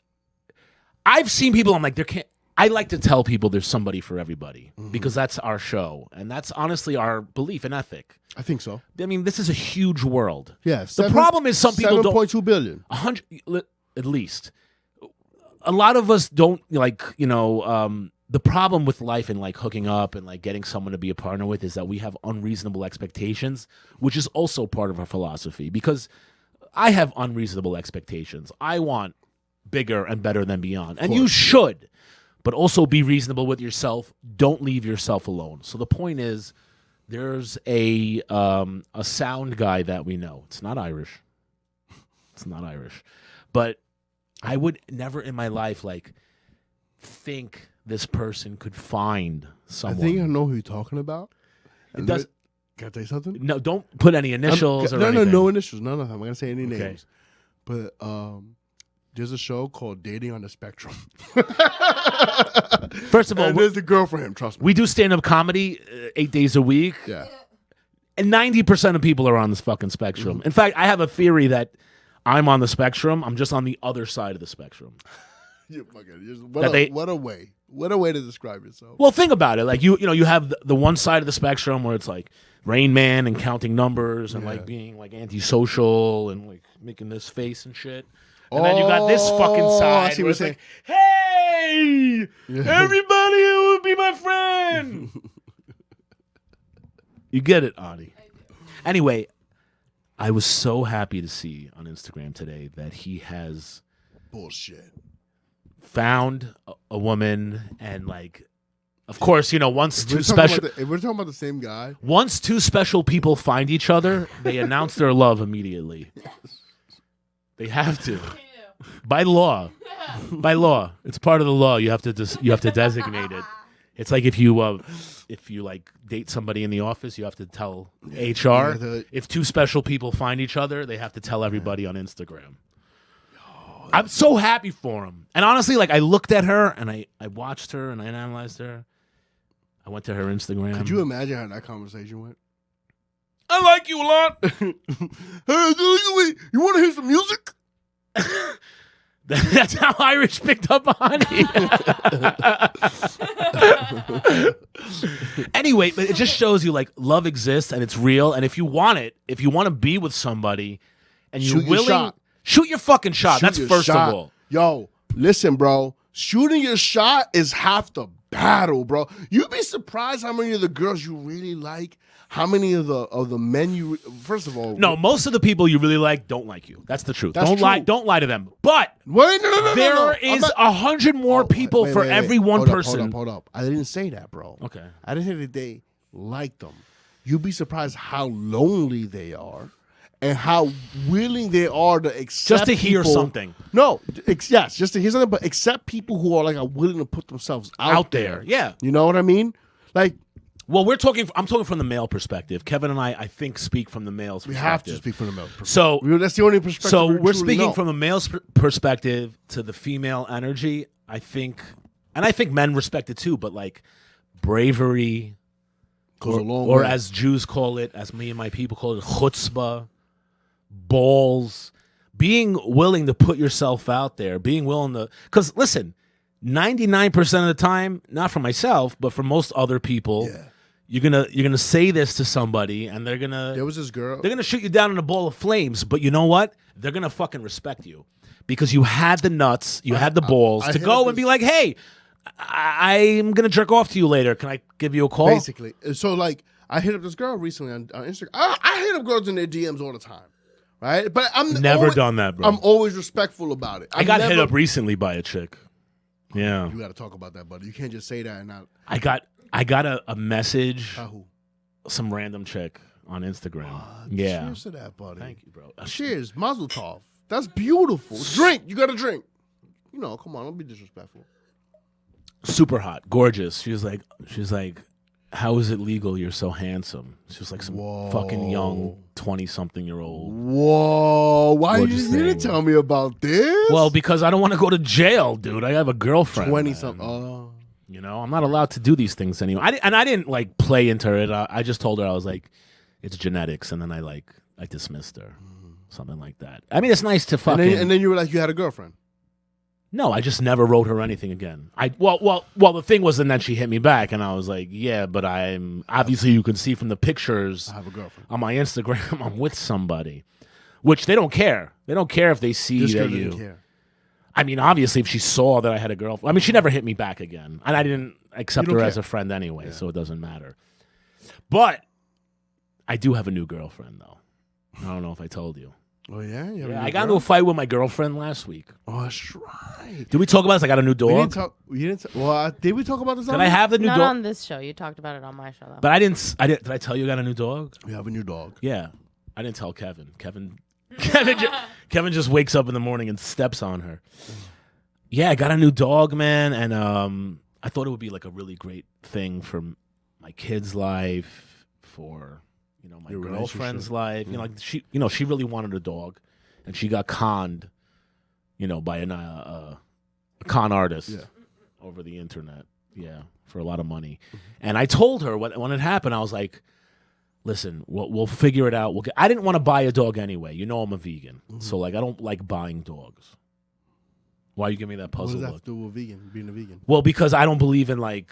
I've seen people I'm like there can't I like to tell people there's somebody for everybody because that's our show and that's honestly our belief and ethic. I think so. I mean, this is a huge world. Yeah. The problem is some people don't 7.2 billion. 100 at least. A lot of us don't like, the problem with life and like hooking up and like getting someone to be a partner with is that we have unreasonable expectations, which is also part of our philosophy because I have unreasonable expectations. I want bigger and better than beyond. And you should, but also be reasonable with yourself. Don't leave yourself alone. So the point is there's a sound guy that we know. It's not Irish. It's not Irish. But I would never in my life like think this person could find someone. I think I know who you're talking about. It does. Can I tell you something? No, don't put any initials or no, anything. no initials. None of them. I'm not gonna say any Okay. names. But there's a show called Dating on the Spectrum. First of all, And there's the girl for him. Trust me. we do stand-up comedy 8 days a week, Yeah. and 90% of people are on this fucking spectrum. In fact, I have a theory that I'm on the spectrum. I'm just on the other side of the spectrum. What a way. What a way to describe yourself. Well, think about it. Like you have the one side of the spectrum where it's like Rain Man and counting numbers and like being like antisocial and like making this face and shit. And then you got this fucking I side see where what it's you're like, hey, everybody who would be my friend. You get it, Ani. Anyway, I was so happy to see on Instagram today that he has Bullshit. found a woman and like, of course, once two If we're talking about the same guy, once two special people find each other, they announce their love immediately. They have to, by law. By law, it's part of the law. You have to designate it. It's like if you like date somebody in the office, you have to tell HR. If two special people find each other, they have to tell everybody on Instagram. I'm so happy for him. And honestly, like I looked at her and I watched her and I analyzed her. I went to her Instagram. Could you imagine how that conversation went? I like you a lot. Hey, you want to hear some music? That's how Irish picked up on it. Anyway, but it just shows you like love exists and it's real. And if you want it, if you want to be with somebody and you're Shoot your willing, shot. shoot your fucking shot. Shoot That's your first shot. of all. Yo, listen, bro. Shooting your shot is half the battle, bro. You'd be surprised how many of the girls you really like, how many of the men you. First of all, No, most of the people you really like don't like you. That's the truth. That's Don't lie. true. Don't lie to them. But wait, no. there is 100 more people for every one Hold person. Hold up. I didn't say that, bro. Okay. I didn't say that they like them. You'd be surprised how lonely they are and how willing they are to accept Just to hear people- something. No, yes, just to hear something, but accept people who are like are willing to put themselves out there. Yeah. You know what I mean? Like, Well, I'm talking from the male perspective. Kevin and I think, speak from the male's we perspective. have to speak from the male perspective. So, That's the only perspective. so we we're truly speaking know. from a male's perspective to the female energy. I think men respect it too. But like bravery, Goes a long or way. as Jews call it, as me and my people call it, chutzpah, balls, being willing to put yourself out there, being willing to. Because listen, 99% of the time, not for myself, but for most other people. Yeah. You're gonna say this to somebody, and they're gonna this girl. they're gonna shoot you down in a ball of flames. But you know what? They're gonna fucking respect you because you had the nuts, you had the balls I to hit go up and be this- like, "Hey, I'm gonna jerk off to you later. Can I give you a call?" Basically. So, like, I hit up this girl recently on Instagram. I hit up girls in their DMs all the time, right? But I'm Never always, done that, bro. I'm always respectful about it. I got hit never- up recently by a chick. Yeah, You got to talk about that, buddy. You can't just say that and not. I got a message, Who? some random chick on Instagram. Yeah, Cheers to that, buddy. thank you, bro. Cheers, Mazel Tov. That's beautiful. Drink. You got to drink. You know, come on, don't be disrespectful. Super hot, gorgeous. She was like, how is it legal? You're so handsome. She was like some fucking young 20-something-year-old. Whoa! Why you Gorgeous didn't thing. tell me about this? Well, because I don't want to go to jail, dude. I have a girlfriend. 20-something. man. Oh, You know, I'm not allowed to do these things anymore. I didn't like play into it. I just told her, I was like, it's genetics, and then I dismissed her, something like that. I mean, it's nice to fucking. and then you were like, you had a girlfriend. No, I just never wrote her anything again. Well, the thing was, and then she hit me back, and I was like, yeah, but I'm obviously you can see from the pictures I have a girlfriend. on my Instagram, I'm with somebody, which they don't care. They don't care if they see This that girl you. didn't care. I mean, obviously, if she saw that I had a girlfriend, I mean, she never hit me back again, and I didn't accept You her don't as care. a friend anyway, so it doesn't matter. But I do have a new girlfriend, though. I don't know if I told you. Oh yeah, you have a Yeah, new I got into girl? a fight with my girlfriend last week. Oh, that's right. Did we talk about this? I got a new We didn't dog. talk. You didn't. Well, did we talk about this? Did I have the new Not dog? on this show. You talked about it on my show, though. But I didn't. Did I tell you I got a new dog? We have a new dog. Yeah, I didn't tell Kevin. Kevin just wakes up in the morning and steps on her. Yeah, I got a new dog, man, and I thought it would be like a really great thing for my kid's life, for my Your girlfriend's relationship. life. You know, like she really wanted a dog, and she got conned, by a con artist over the internet. Yeah, for a lot of money. And I told her when it happened, I was like, listen, we'll figure it out. I didn't want to buy a dog anyway. I'm a vegan, so like I don't like buying dogs. Why you give me that What puzzle does that look? have to do with being a vegan? Well, because I don't believe in like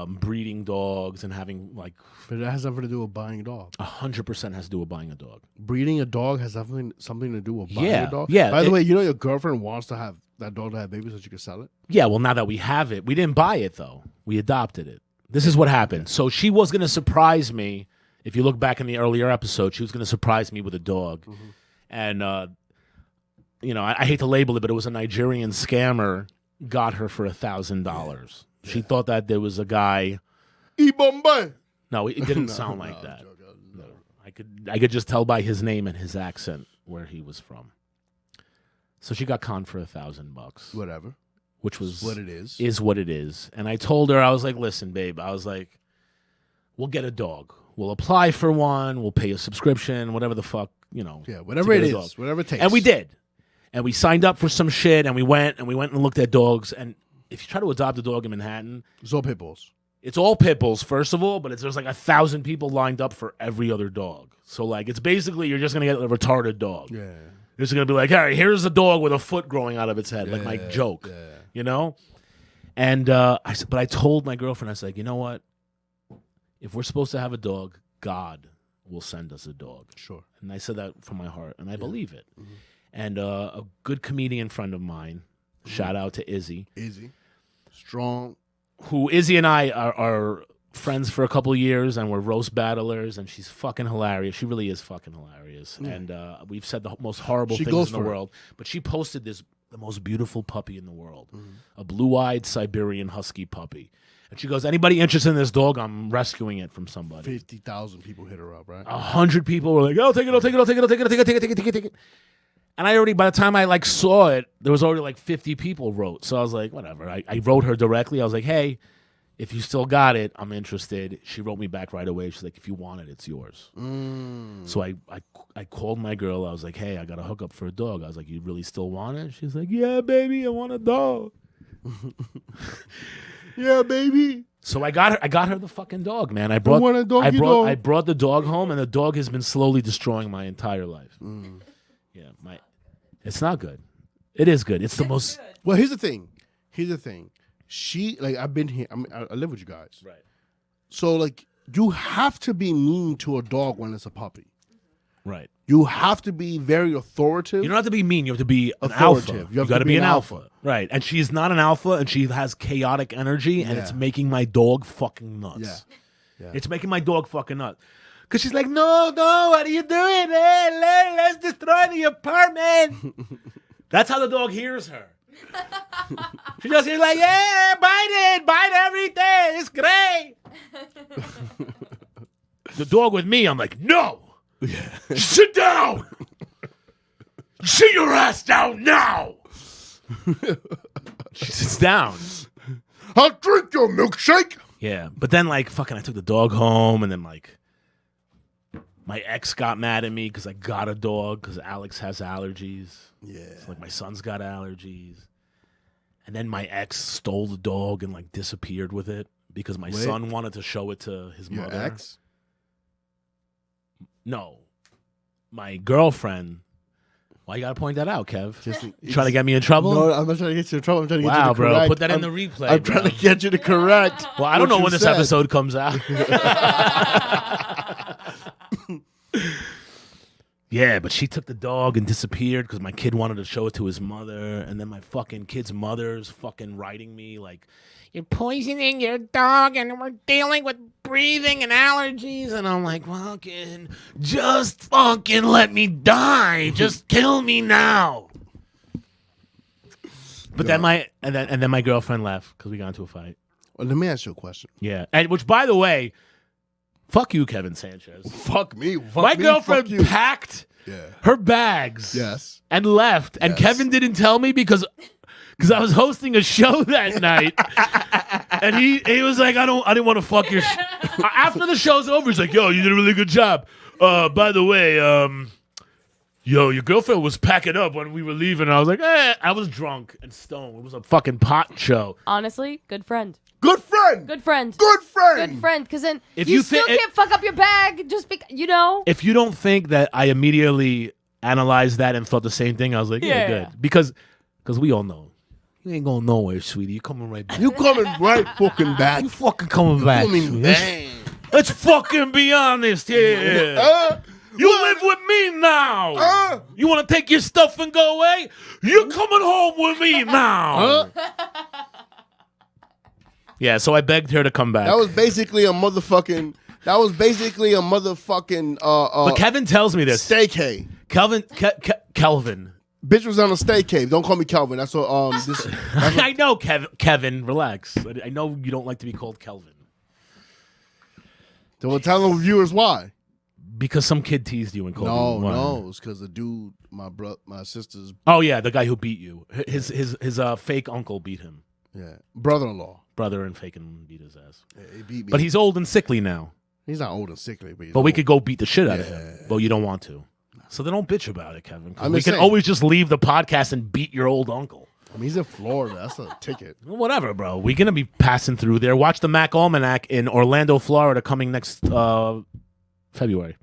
breeding dogs and having like But it has nothing to do with buying a dog. 100% has to do with buying a dog. Breeding a dog has something to do with buying Yeah, a dog. yeah, By the it- way, your girlfriend wants to have that dog to have babies so she can sell it. Yeah, well, now that we have it, we didn't buy it though. We adopted it. This is what happened. So she was going to surprise me. If you look back in the earlier episode, she was going to surprise me with a dog. And, I hate to label it, but it was a Nigerian scammer got her for $1,000. She thought that there was a guy. Bombay. No, it didn't sound like that. No. I could just tell by his name and his accent where he was from. So she got conned for $1,000, Whatever. which was What it is. is what it is. And I told her, I was like, listen, babe, I was like, we'll get a dog. We'll apply for one. We'll pay a subscription, whatever the fuck, Yeah, whatever to it get is. a dog. Whatever it takes. And we did. And we signed up for some shit, and we went and looked at dogs. And if you try to adopt a dog in Manhattan, It's all pit bulls. It's all pit bulls, first of all, but there's like 1,000 people lined up for every other dog. So like it's basically you're just gonna get a retarded dog. Yeah. You're just gonna be like, all right, here's a dog with a foot growing out of its head, like my joke. Yeah. You know? And I told my girlfriend, I was like, you know what? If we're supposed to have a dog, God will send us a dog. Sure. And I said that from my heart, and I believe it. Mm-hmm. And a good comedian friend of mine, shout out to Izzy. Strong. Who Izzy and I are friends for a couple of years, and we're roast battlers, and she's fucking hilarious. She really is fucking hilarious. And we've said the most horrible things in the world. But she posted the most beautiful puppy in the world, a blue-eyed Siberian Husky puppy. And she goes, anybody interested in this dog? I'm rescuing it from somebody. 50,000 people hit her up, right? 100 people were like, "I'll take it, I'll take it, I'll take it, I'll take it, I'll take it, take it." And I already, by the time I like saw it, there was already like 50 people wrote. So I was like, whatever. I wrote her directly. I was like, hey, if you still got it, I'm interested. She wrote me back right away. She's like, if you want it, it's yours. So I called my girl. I was like, hey, I got a hookup for a dog. I was like, you really still want it? She's like, yeah, baby, I want a dog. Yeah, baby. So I got her the fucking dog, man. I brought the dog home, and the dog has been slowly destroying my entire life. Yeah, it's not good. It is good. It's the most. Good. Well, here's the thing. She I've been here. I live with you guys. Right. So like you have to be mean to a dog when it's a puppy. Right. You have to be very authoritative. You don't have to be mean. You have to be an Authoritative. alpha. You have got to to be be an an alpha. alpha. Right. And she's not an alpha, and she has chaotic energy, and it's making my dog fucking nuts. Yeah. It's making my dog fucking nuts. Because she's like, no, what are you doing? Hey, let's destroy the apartment. That's how the dog hears her. She just hears like, yeah, bite everything. It's great. The dog with me, I'm like, no. Sit down. Sit your ass down now. She sits down. I'll drink your milkshake. Yeah, but then like fucking I took the dog home, and then like my ex got mad at me because I got a dog because Alex has allergies. Yeah. So, like my son's got allergies. And then my ex stole the dog and like disappeared with it because my son wanted to show it to his mother. Your ex? No. My girlfriend. Why you gotta point that out, Kev? You trying to get me in trouble? No, I'm not trying to get you in trouble. I'm trying to get you to bro. correct. Put that in the replay. I'm trying to get you to correct. Well, I don't know when this said. episode comes out. Yeah, but she took the dog and disappeared because my kid wanted to show it to his mother. And then my fucking kid's mother's fucking writing me like, you're poisoning your dog and we're dealing with breathing and allergies. And I'm like, fucking, just fucking let me die. Just kill me now. But then my girlfriend left because we got into a fight. Well, let me ask you a question. Yeah, and which, by the way, fuck you, Kevin Sanchez. Fuck me. My girlfriend packed her bags and left, and Kevin didn't tell me because I was hosting a show that night, and he was like, I didn't want to fuck your after the show's over, he's like, yo, you did a really good job. By the way, yo, your girlfriend was packing up when we were leaving, and I was like, I was drunk and stoned. It was a fucking pot show. Honestly, good friend. Good friend. Good friend. Good friend. Good friend. Because then If you you still thi- can't fuck up your bag just because, you know. If you don't think that I immediately analyzed that and thought the same thing, I was like, yeah. Good. Because we all know. You ain't going nowhere, sweetie. You're coming right back. You coming right fucking back. You fucking coming back. Let's fucking be honest here. You live with me now. You want to take your stuff and go away? You're coming home with me now. Yeah, so I begged her to come back. That was basically a motherfucking. But Kevin tells me this. Staycay. Kelvin. Bitch was on a staycay. Don't call me Kelvin. That's what. I know, Kevin. Relax. I know you don't like to be called Kelvin. Then we'll tell the viewers why. Because some kid teased you and called you. No, it's because the dude, my sister's. Oh yeah, the guy who beat you. His fake uncle beat him. Yeah, brother-in-law. Brother and faking beat his ass. Yeah, he beat me. But he's old and sickly now. He's not old and sickly, but we could go beat the shit out of him. But you don't want to. So then don't bitch about it, Kevin. I'm We just can saying. always just leave the podcast and beat your old uncle. I mean, he's in Florida. That's a ticket. Whatever, bro. We're going to be passing through there. Watch the Mack Almanac in Orlando, Florida, coming next February.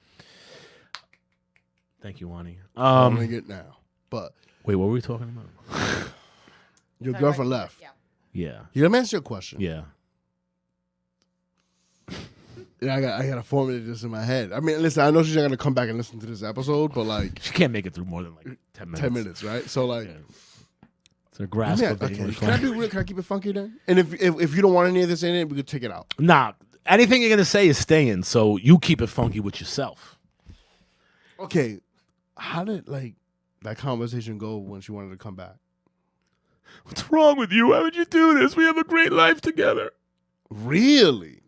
Thank you, Wani. I'm going to get now. But wait, what were we talking about? your girlfriend left. Yeah. Let me ask you a question. Yeah. Yeah, I got to formulate this in my head. I mean, listen, I know she's not going to come back and listen to this episode, but like... She can't make it through more than like 10 minutes. 10 minutes, right? So like... Yeah. It's a grasp of the okay. English Can I be real? Can I keep it funky then? And if you don't want any of this in it, we could take it out. Nah. Anything you're going to say is staying, so you keep it funky with yourself. Okay. How did like that conversation go when she wanted to come back? What's wrong with you? Why would you do this? We have a great life together. Really?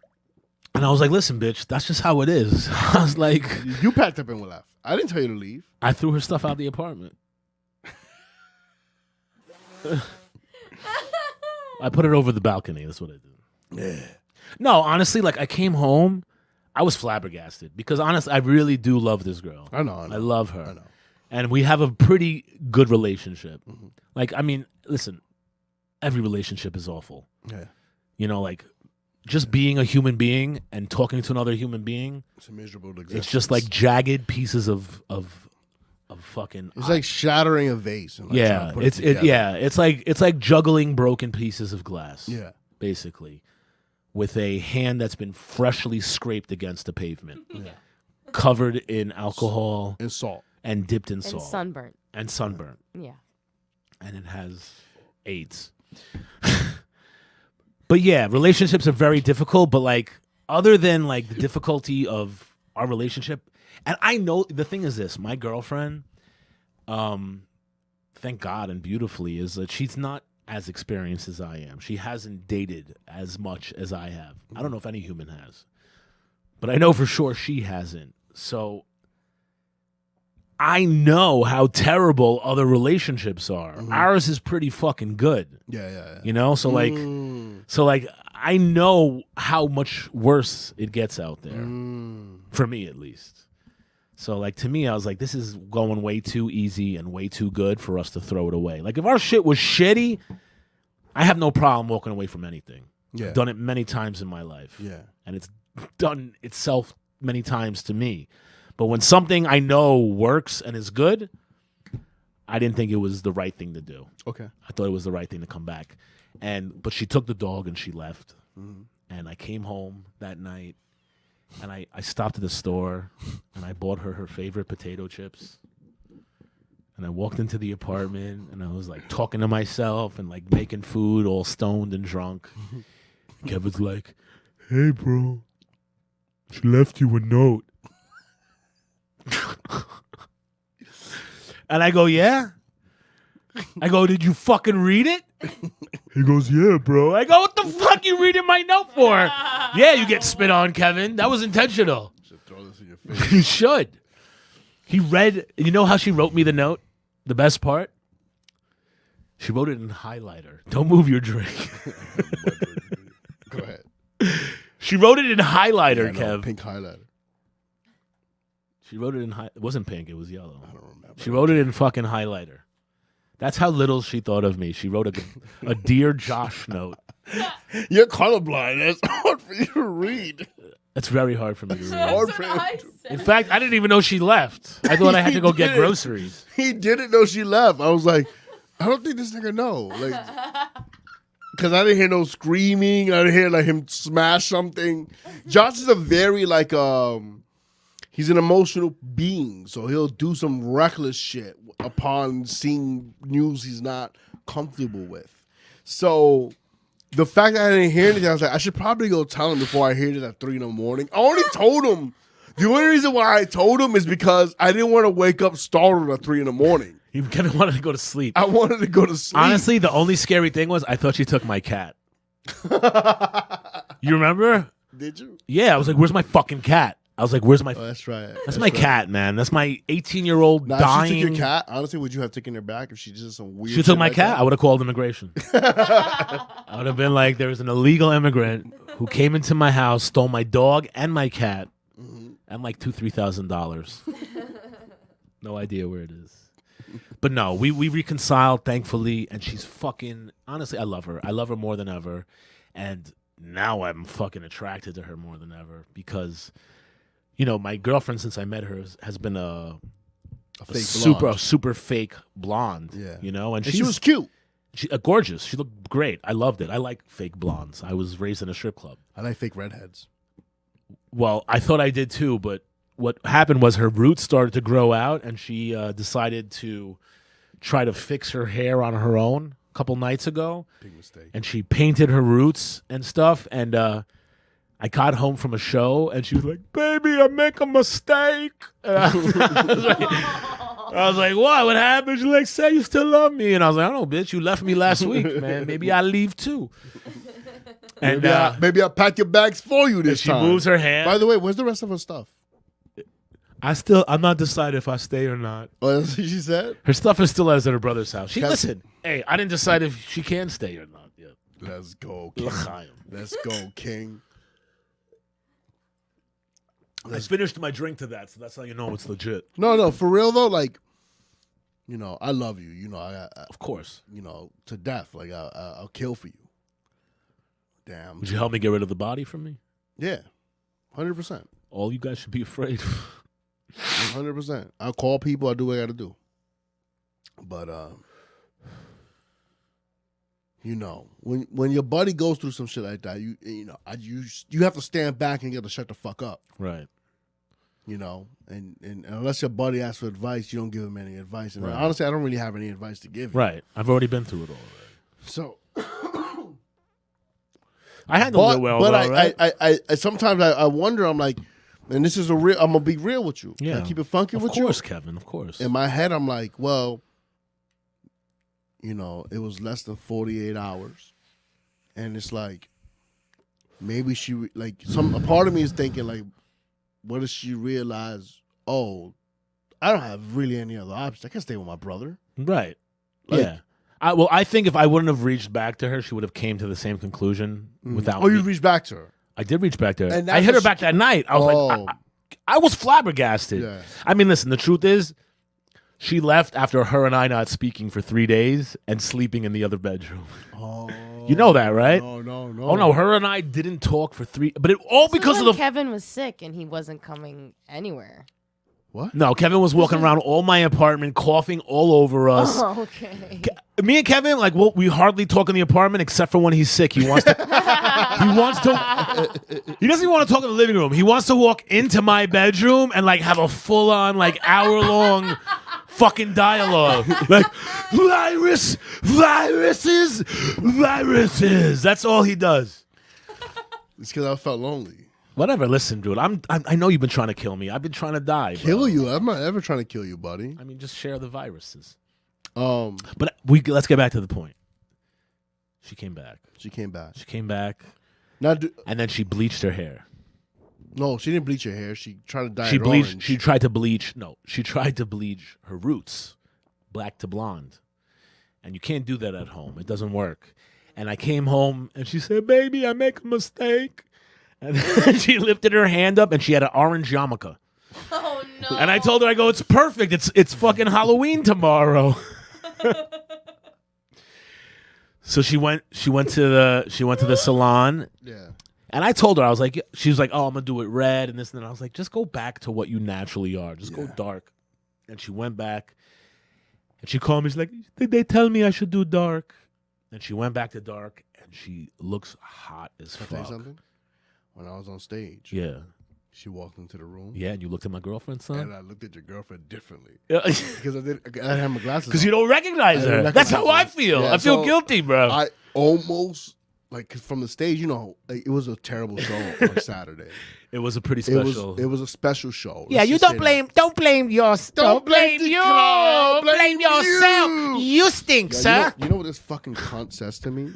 And I was like, listen, bitch, that's just how it is. I was like... You packed up and left. I didn't tell you to leave. I threw her stuff out the apartment. I put it over the balcony. That's what I did. Yeah. No, honestly, like I came home, I was flabbergasted because honestly, I really do love this girl. I know. I love her. I know. And we have a pretty good relationship. Mm-hmm. Like, I mean, listen, every relationship is awful. Yeah. You know, like just being a human being and talking to another human being. It's a miserable existence. It's just like jagged pieces of fucking. It's like shattering a vase. And like yeah, it's like juggling broken pieces of glass. Yeah, basically, with a hand that's been freshly scraped against the pavement, covered in alcohol and salt, and dipped in salt, and sunburnt. Yeah, and it has AIDS. But yeah, relationships are very difficult. But like, other than like the difficulty of our relationship. And I know the thing is this: my girlfriend, thank God and beautifully, is that she's not as experienced as I am. She hasn't dated as much as I have. I don't know if any human has, but I know for sure she hasn't. So I know how terrible other relationships are. Mm-hmm. Ours is pretty fucking good. Yeah. You know, so like, I know how much worse it gets out there, for me at least. So, like, to me, I was like, this is going way too easy and way too good for us to throw it away. Like, if our shit was shitty, I have no problem walking away from anything. Yeah. I've done it many times in my life. Yeah. And it's done itself many times to me. But when something I know works and is good, I didn't think it was the right thing to do. Okay. I thought it was the right thing to come back. But she took the dog and she left. Mm-hmm. And I came home that night. And I stopped at the store, and I bought her favorite potato chips. And I walked into the apartment, and I was, like, talking to myself and, like, making food all stoned and drunk. Kevin's like, hey, bro, she left you a note. And I go, yeah? I go, did you fucking read it? He goes, yeah, bro. I go, what the fuck you reading my note for? Yeah, you get spit on, Kevin. That was intentional. Should throw this in your face. You should. He read, you know how she wrote me the note? The best part? She wrote it in highlighter. Don't move your drink. Go ahead. She wrote it in highlighter, Yeah, Kev. Pink highlighter. She wrote it in it wasn't pink, it was yellow. I don't remember. She wrote it in fucking highlighter. That's how little she thought of me. She wrote a Dear Josh note. You're colorblind. That's hard for you to read. It's very hard for me to read. Hard for him. In fact, I didn't even know she left. I thought I had to go get groceries. He didn't know she left. I was like, I don't think this nigga know. Like, because I didn't hear no screaming. I didn't hear like him smash something. Josh is a very like he's an emotional being, so he'll do some reckless shit upon seeing news he's not comfortable with. So the fact that I didn't hear anything, I was like, I should probably go tell him before I hear it at 3 a.m. I already told him. The only reason why I told him is because I didn't want to wake up startled at 3 a.m. Kevin wanted to go to sleep. I wanted to go to sleep. Honestly, the only scary thing was I thought she took my cat. You remember? Did you? Yeah, I was like, where's my fucking cat? I was like, where's my... Oh, that's right. That's my cat, man. That's my 18-year-old dying... If she took your cat, honestly, would you have taken her back if she did some weird She took my like cat, that? I would have called immigration. I would have been like, there was an illegal immigrant who came into my house, stole my dog and my cat, and like $2,000-$3,000. No idea where it is. But no, we reconciled, thankfully, and she's fucking, honestly, I love her. I love her more than ever. And now I'm fucking attracted to her more than ever because, you know, my girlfriend, since I met her, has been a super fake blonde. Yeah. You know, and she was cute. She, gorgeous. She looked great. I loved it. I like fake blondes. I was raised in a strip club. I like fake redheads. Well, I thought I did too, but what happened was her roots started to grow out, and she decided to try to fix her hair on her own a couple nights ago. Big mistake. And she painted her roots and stuff, and I got home from a show, and she was like, "Baby, I make a mistake." I was like, "What? What happened?" She's like, "Say you still love me." And I was like, "I don't know, bitch. You left me last week, man. Maybe I leave too." And maybe I'll pack your bags for you this time. She moves her hand. By the way, where's the rest of her stuff? I'm not decided if I stay or not. Oh, that's what she said? Her stuff is still at her brother's house. Listen, hey, I didn't decide if she can stay or not yet. Let's go, King. Let's go, King. I finished my drink to that, so that's how you know it's legit. No, for real though, like, you know, I love you. You know, I of course. You know, to death. Like, I'll kill for you. Damn. Would you help me get rid of the body from me? Yeah, 100%. All you guys should be afraid. 100%. I'll call people. I'll do what I got to do. But you know, when your buddy goes through some shit like that, you have to stand back and get to shut the fuck up. Right. You know, and unless your buddy asks for advice, you don't give him any advice. And right. Honestly, I don't really have any advice to give you. Right. I've already been through it all already. So I handled it well. But though, right? I sometimes I wonder. I'm like, and this is I'm gonna be real with you. Yeah. Can I keep it funky with you? Of course, Kevin. Of course. In my head, I'm like, well, you know, it was less than 48 hours, and it's like, maybe she a part of me is thinking like, what if she realized, oh, I don't have really any other options. I can stay with my brother. Right. Like, yeah. I think if I wouldn't have reached back to her, she would have came to the same conclusion without. Oh, me. you reached back to her. I did reach back to her. And I hit her back that night. I was like, I was flabbergasted. Yeah. I mean, listen, the truth is, she left after her and I not speaking for 3 days and sleeping in the other bedroom. Oh, you know that, right? No. Oh no, her and I didn't talk for 3. But it all because of the. Kevin was sick and he wasn't coming anywhere. What? No, Kevin was walking around all my apartment, coughing all over us. Oh, okay. Me and Kevin, like, well, we hardly talk in the apartment except for when he's sick. He wants to. He doesn't even want to talk in the living room. He wants to walk into my bedroom and like have a full on like hour-long fucking dialogue. Like, viruses. That's all he does. It's because I felt lonely. Whatever. Listen, dude. I know you've been trying to kill me. I've been trying to die. Kill bro. you? I'm not ever trying to kill you, buddy. I mean, just share the viruses. But Let's get back to the point. She came back. She came back. And then she bleached her hair. No, she didn't bleach her hair. She tried to dye She it bleached. orange. She tried to bleach. No, she tried to bleach her roots, black to blonde, and you can't do that at home. It doesn't work. And I came home and she said, "Baby, I make a mistake." And then she lifted her hand up and she had an orange yarmulke. Oh no! And I told her, I go, "It's perfect. It's fucking Halloween tomorrow." So she went to the salon. Yeah. And I told her, I was like, she was like, "Oh, I'm gonna do it red and this and then." I was like, "Just go back to what you naturally are. Just go dark." And she went back, and she called me. She's like, "Did they tell me I should do dark?" And she went back to dark, and she looks hot as Can I tell you fuck. something? When I was on stage, Yeah, she walked into the room. yeah. And you looked at my girlfriend, son. And I looked at your girlfriend differently Because because I didn't have my glasses. you don't recognize I didn't her. That's how I recognize her. feel. Yeah, I feel so guilty, bro. I almost from the stage. You know, it was a terrible show on Saturday. It was a pretty special. It was a special show. Yeah, Let's you just don't say blame. that. Don't blame yours. Don't blame you. the crowd, Blame blame yourself. you. You stink, Yeah, sir. you know what this fucking cunt says to me?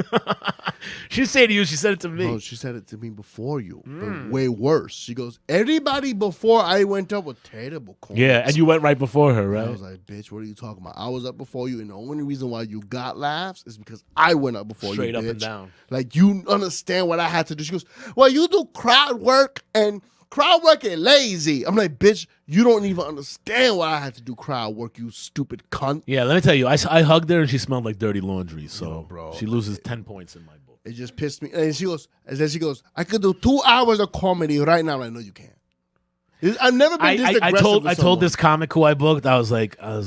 She didn't say it to you. She said it to me. No, she said it to me before you. But way worse. She goes, everybody before I went up with terrible comments. Yeah, and you went right before her, And I right? was like, bitch, what are you talking about? I was up before you, and the only reason why you got laughs is because I went up before Straight you, up bitch. and down. Like, you understand what I had to do. She goes, well, you do crowd work, and crowd work is lazy. I'm like, bitch, you don't even understand why I had to do crowd work, you stupid cunt. Yeah, let me tell you, I hugged her and she smelled like dirty laundry. So, Yo, bro, she loses 10 points in my book. It just pissed me. And then she goes, I could do 2 hours of comedy right now. I'm like, no, you can't. I've never been this aggressive. I told this comic who I booked, I was like, I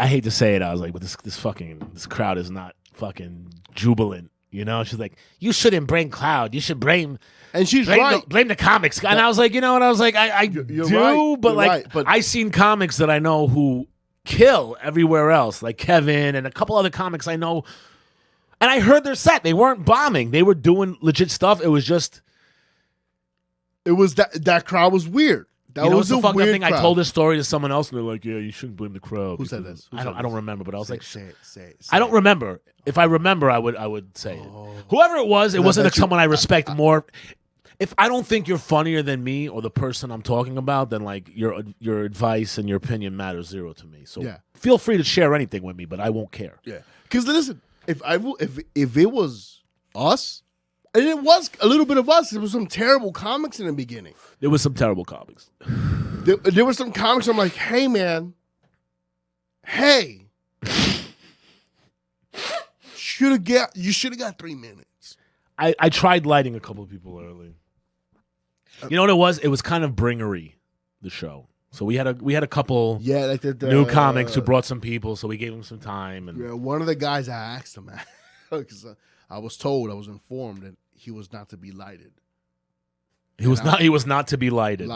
hate to say it, I was like, but this crowd is not fucking jubilant. You know, she's like, you shouldn't blame crowd. You should blame. And she's right. Blame the comics. And I was like, you know what? I was like, I do, right. but You're like, right. But I seen comics that I know who kill everywhere else, like Kevin and a couple other comics I know. And I heard their set. They weren't bombing. They were doing legit stuff. It was just. It was that crowd was weird. That you know, was it's the a fucked up weird thing. crowd. I told this story to someone else, and they're like, "Yeah, you shouldn't blame the crowd." Who said this? I don't remember, but I was like, say it. I don't remember. If I remember, I would say it. Whoever it was, it wasn't someone I respect more. If I don't think you're funnier than me or the person I'm talking about, then like your advice and your opinion matters zero to me. So feel free to share anything with me, but I won't care. Yeah, because listen, if it was us. And it was a little bit of us. There was some terrible comics in the beginning. There was some terrible comics. There were some comics. I'm like, hey, man. Hey. You should have got 3 minutes. I tried lighting a couple of people early. You know what it was? It was kind of bringery, the show. So we had a couple like new comics who brought some people, so we gave them some time. And one of the guys I asked him, because I was informed that he was not to be lighted. He was not to be lighted.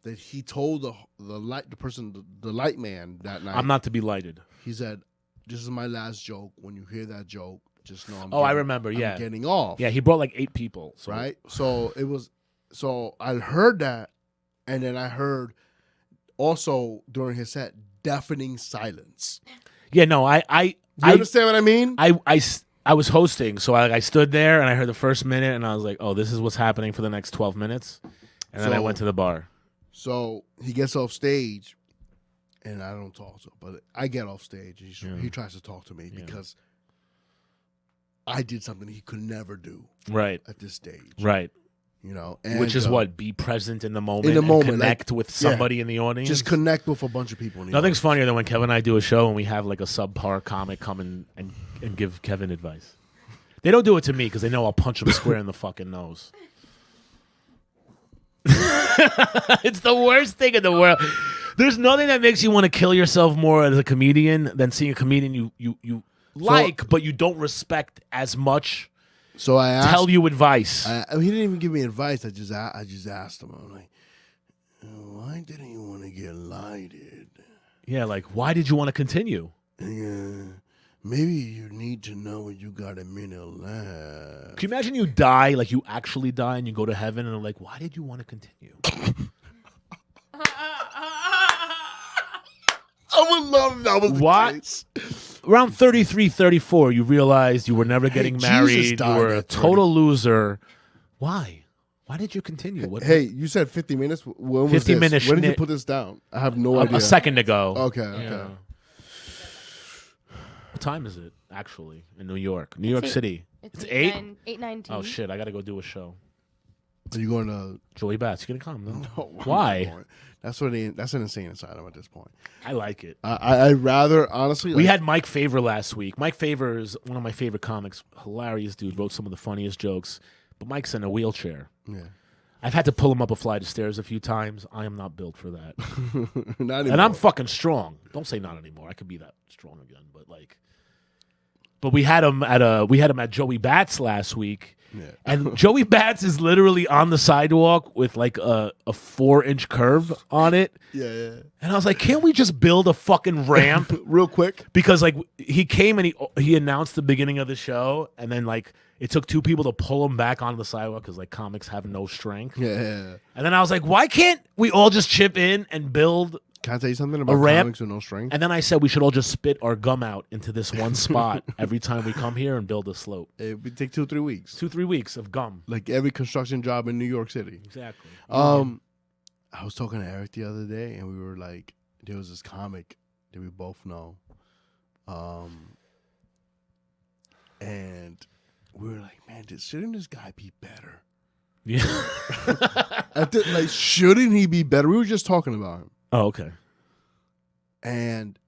That he told the light man that night. I'm not to be lighted. He said, "This is my last joke. When you hear that joke, just know I remember. I'm Yeah, getting off." Yeah, he brought like 8 people. So. Right. So it was. So I heard that, and then I heard also during his set deafening silence. Yeah. No. I understand what I mean? I was hosting, so I stood there and I heard the first minute, and I was like, "Oh, this is what's happening for the next 12 minutes," and then I went to the bar. So he gets off stage, and I don't talk to him, but I get off stage, and he tries to talk to me because I did something he could never do at this stage. Right. You know, which is what? Be present in the moment. Connect with somebody in the audience. Just connect with a bunch of people. Nothing's funnier than when Kevin and I do a show and we have like a subpar comic come and give Kevin advice. They don't do it to me because they know I'll punch him square in the fucking nose. It's the worst thing in the world. There's nothing that makes you want to kill yourself more as a comedian than seeing a comedian you like, but you don't respect as much. So I asked, tell you advice. He didn't even give me advice. I just asked him. I'm like, why didn't you want to get lighted? Yeah, like why did you want to continue? Yeah, maybe you need to know when you got a minute left. Can you imagine you die, like you actually die, and you go to heaven, and they're like, why did you want to continue? I would love that was the case. Around 33, 34, you realized you were never getting married. You were a total loser. Why? Why did you continue? Hey, you said 50 minutes. When was 50 this? minutes. When did you put this down? I have no idea. A second ago. Okay. Yeah. What time is it, actually, in New York? New York City. It's 8? 8:19. Oh, shit. I got to go do a show. Are you going to... Joey Bats, you going to come? No. Why? That's an insane asylum at this point. I like it. I'd rather, honestly... We had Mike Favor last week. Mike Favor is one of my favorite comics. Hilarious dude. Wrote some of the funniest jokes. But Mike's in a wheelchair. Yeah. I've had to pull him up a flight of stairs a few times. I am not built for that. Not and I'm fucking strong. Don't say not anymore. I could be that strong again. But we had him at Joey Bats last week. Yeah. And Joey Bats is literally on the sidewalk with like a 4-inch curve on it. Yeah. And I was like, can't we just build a fucking ramp real quick? Because like he came and he announced the beginning of the show, and then like it took 2 people to pull him back onto the sidewalk because like comics have no strength. Yeah. And then I was like, why can't we all just chip in and build? Can I tell you something about comics with no strength? And then I said we should all just spit our gum out into this one spot every time we come here and build a slope. It would take 2-3 weeks. 2-3 weeks of gum. Like every construction job in New York City. Exactly. I was talking to Eric the other day, and we were like, there was this comic that we both know. And we were like, man, shouldn't this guy be better? Yeah. Like, shouldn't he be better? We were just talking about him. Oh, okay. And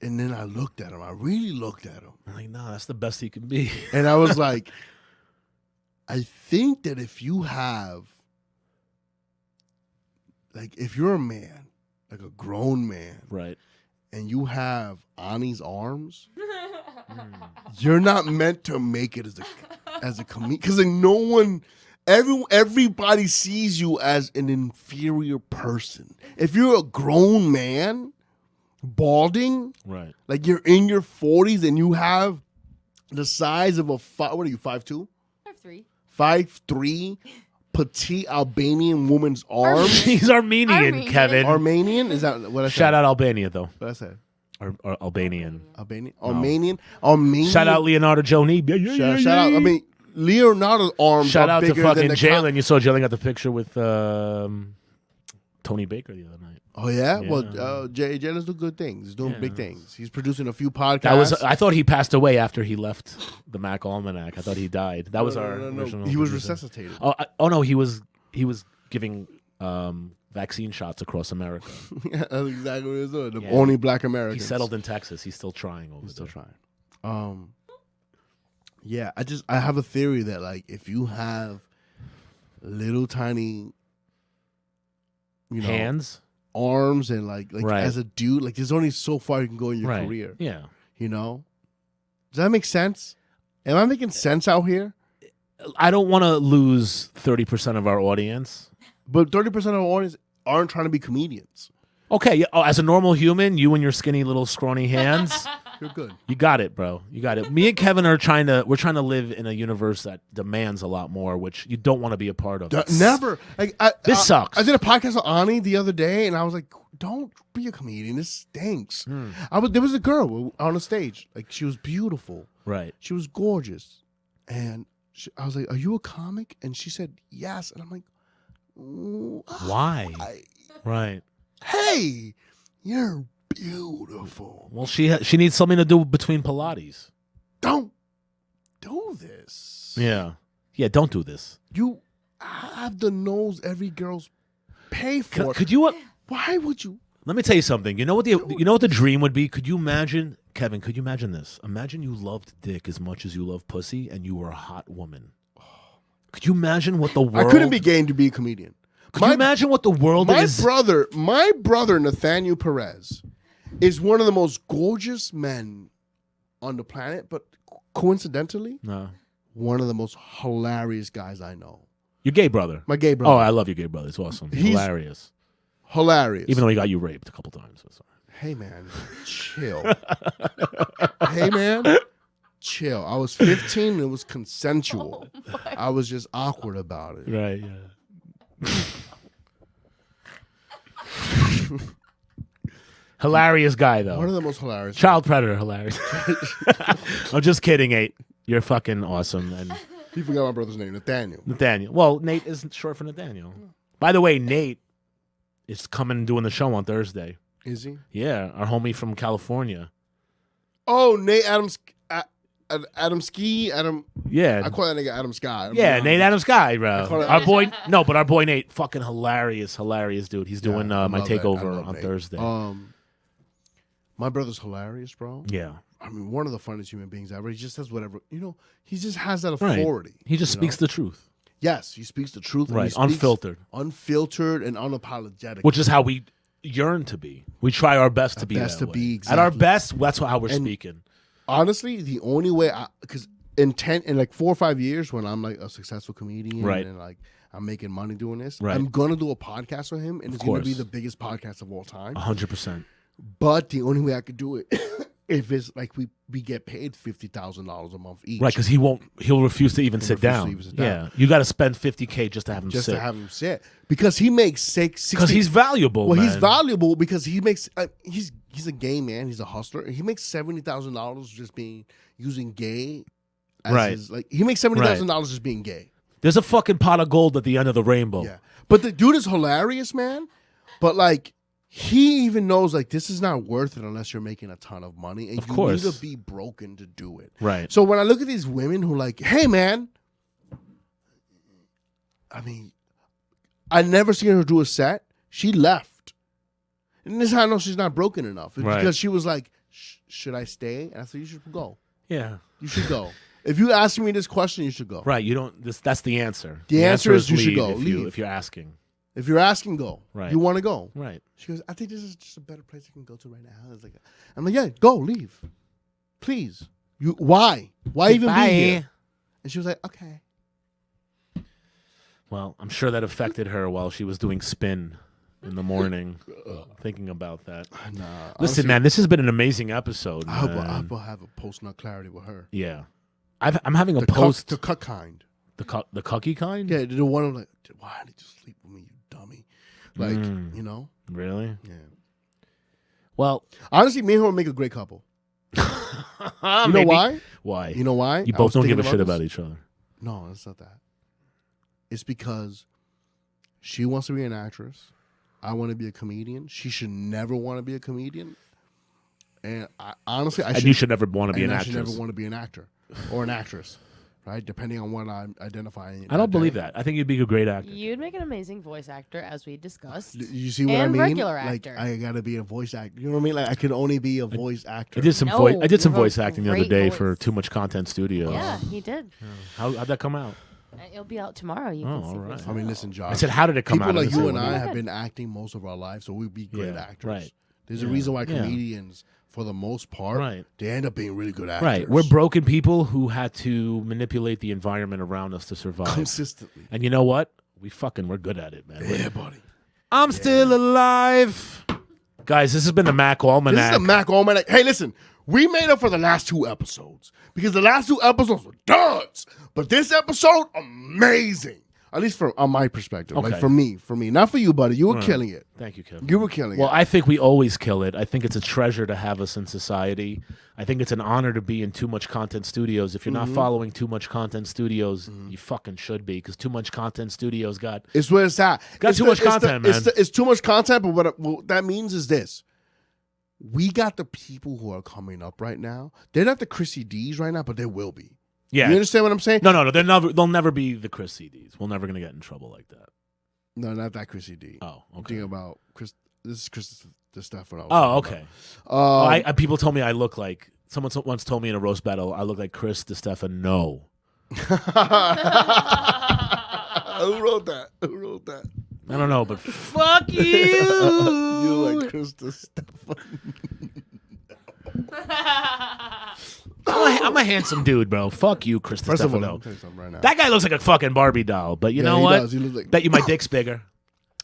then I looked at him. I really looked at him. I'm like, no, that's the best he can be. And I was like, I think that if you have, like, if you're a man, like a grown man, Right. and you have Ani's arms, you're not meant to make it as a comedian. Because like no one, everybody sees you as an inferior person. If you're a grown man, balding, Right. like you're in your 40s and you have the size of what are you, 5'2"? 5'3". 5'3", petite Albanian woman's arm. He's Armenian, Armenian. Kevin. Armenian? Is that what I said? Shout out Albania, though. What I said? Or Albanian. Albanian? No. Armenian? Shout out Leonardo Joni. Shout out. I mean, Leonardo's arms shout are out to bigger than fucking the Jalen. You saw Jalen got the picture with Tony Baker the other night. Oh, yeah? Yeah. Well, Jalen's doing good things. He's doing Yeah. big things. He's producing a few podcasts. That was. I thought he passed away after he left the Mack Almanac. I thought he died. That was our original. He was producer. resuscitated. Oh no, he was giving vaccine shots across America. That's exactly what he was doing. The Yeah. only black He Americans. settled in Texas. He's still trying over He's still there. trying. Yeah, I have a theory that like if you have little tiny, you know, Hands. arms and like Right. as a dude, like there's only so far you can go in your Right. career. Yeah. You know, does that make sense? Am I making sense out here? I don't want to lose 30% of our audience. But 30% of our audience aren't trying to be comedians. Okay, yeah, as a normal human, you and your skinny little scrawny hands, You're good. you got it, bro. You got it. Me and Kevin are trying to live in a universe that demands a lot more, which you don't want to be a part of. Never. Like This sucks. I did a podcast with Ani the other day, and I was like, "Don't be a comedian. This stinks." There was a girl on a stage, like she was beautiful. Right. She was gorgeous, and I was like, "Are you a comic?" And she said, "Yes." And I'm like, Why? Right. Hey, you're beautiful. Well, she needs something to do between Pilates. Don't do this. Yeah. Yeah, don't do this. You have the nose every girl's pay for. Could you Why would you? let me tell you something. You know what the dream would be? Could you imagine, Kevin, could you imagine this? Imagine you loved dick as much as you love pussy and you were a hot woman. Could you imagine what the world I couldn't be game to be a comedian. Could you imagine what the world is? My brother Nathaniel Perez is one of the most gorgeous men on the planet, but coincidentally, No. one of the most hilarious guys I know. Your gay brother. My gay brother. Oh, I love your gay brother. It's awesome. He's- Hilarious. Hilarious. Even though he got you raped a couple times. That's all right. Hey man, chill. Hey man, chill. I was 15 and it was consensual. I was just awkward about it. Right, yeah. Hilarious guy, though. One of the most hilarious. Child predator, hilarious. I'm just kidding, Nate. You're fucking awesome. And He forgot my brother's name, Nathaniel. Nathaniel. Well, Nate isn't short for Nathaniel. By the way, Nate is coming and doing the show on Thursday. Is he? Yeah, our homie from California. Oh, Nate Adams. Adam Ski. Adam. Yeah. I call that nigga Adam Sky. Yeah, Nate Adams guy, call bro. it- Our boy, no, but our boy Nate, fucking hilarious dude. He's doing I my love that. I takeover love on Nate. Thursday. My brother's hilarious, bro. Yeah, I mean, one of the funniest human beings ever. He just says whatever, he just has that right. authority. He just you speaks know? the truth, Yes, he speaks the truth. and he right? speaks Unfiltered, unfiltered, and unapologetic. which is how we yearn to be. We try our best to be best that to way. be, At our exactly. best. That's how we're And- speaking. honestly, the only way, because in like 4 or 5 years, when I'm like a successful comedian, Right. and like I'm making money doing this, Right. I'm gonna do a podcast with him, and it's gonna be course. the biggest podcast of all time. 100%. But the only way I could do it if it's like we get paid $50,000 a month each, Right, because he'll refuse to even sit refuse to down. even sit down. Yeah, you got to spend $50K just to have him just sit. to have him sit, because he makes 60. Because he's valuable. Well, man. he's valuable because he makes. He's a gay man. He's a hustler. He makes $70,000 just using gay. As Right. his, like he makes $70,000 just being gay. There's a fucking pot of gold at the end of the rainbow. Yeah, but the dude is hilarious, man. But like, he even knows like this is not worth it unless you're making a ton of money, and Of you course. need to be broken to do it. Right. So when I look at these women who like, hey man, I mean, I never seen her do a set. She left. And this is how I know she's not broken enough. It's Right. because she was like, should I stay? And I said, you should go. Yeah. You should go. If you ask me this question, you should go. Right. You don't. That's the answer. The answer is you should leave go. if you're asking. If you're asking, go. Right. You want to go. Right. She goes, I think this is just a better place I can go to right now. I'm like, yeah, go, leave. Please. Why? Why even Bye. be here? And she was like, okay. Well, I'm sure that affected her while she was doing spin in the morning, thinking about that. Nah. Listen, honestly, man, this has been an amazing episode. I hope man. I'll have a post-nut clarity with her. Yeah. I'm having a The post. the cut kind. The cucky kind? Yeah, the one I'm like, why did you sleep with me, you dummy? Like, you know? Really? Yeah. Well, Honestly, me and her would make a great couple. You know maybe. why? Why? You know why? You I both was don't thinking give a shit this. about each other. No, it's not that. It's because she wants to be an actress. I want to be a comedian. She should never want to be a comedian. And honestly, And you should never want to be an I actress. should never want to be an actor or an actress, right? Depending on what I'm identifying. I don't believe that. I think you'd be a great actor. You'd make an amazing voice actor, as we discussed. You see what I And mean? regular like actor. I gotta be a voice actor. You know what I mean? Like I could only be a voice actor. I did some No, voice. I did some you have voice acting the other great day voice. for Too Much Content Studios. Yeah, he did. How'd that come out? It'll be out tomorrow. You Oh, can see all for right. I mean, listen, Josh. I said, how did it come people out? like didn't you say and what I it have was. been acting most of our lives, so we'd be great Yeah, actors. right. There's a reason why Yeah. comedians, for the most part, Right. they end up being really good actors. Right. We're broken people who had to manipulate the environment around us to survive. consistently. And you know what? We're good at it, man. Yeah, buddy. I'm still alive. Guys, this has been the Mack Almanac. This is the Mack Almanac. Hey, listen, we made up for the last 2 episodes because the last 2 episodes were duds, but this episode, amazing. At least on my perspective, like Okay. for me, not for you, buddy. You were killing it. Thank you, Kevin. You were killing Well, it. I think we always kill it. I think it's a treasure to have us in society. I think it's an honor to be in Too Much Content Studios. If you're not following Too Much Content Studios, you fucking should be, because Too Much Content Studios got It's where it's at. Got It's too much content, man. It's too much content, but what that means is this. We got the people who are coming up right now. They're not the Chrissy D's right now, but they will be. yeah. You understand what I'm saying? No. They'll never be the Chris CDs. We're never gonna get in trouble like that. No, not that Chrissy D. Oh, I'm okay. thinking about Chris. This is Chris Stefano. Oh, okay. Um, People told me I look like someone once told me in a roast battle I look like Chris DeStefano. Who wrote that? Who wrote that? I don't know, but fuck you. You like Chris Stefano. I'm a handsome dude, bro. Fuck you, Chris First of all, let DeStefano. me tell you something right now. That guy looks like a fucking Barbie doll, but you know he what? does. He looks like. Bet you my dick's bigger.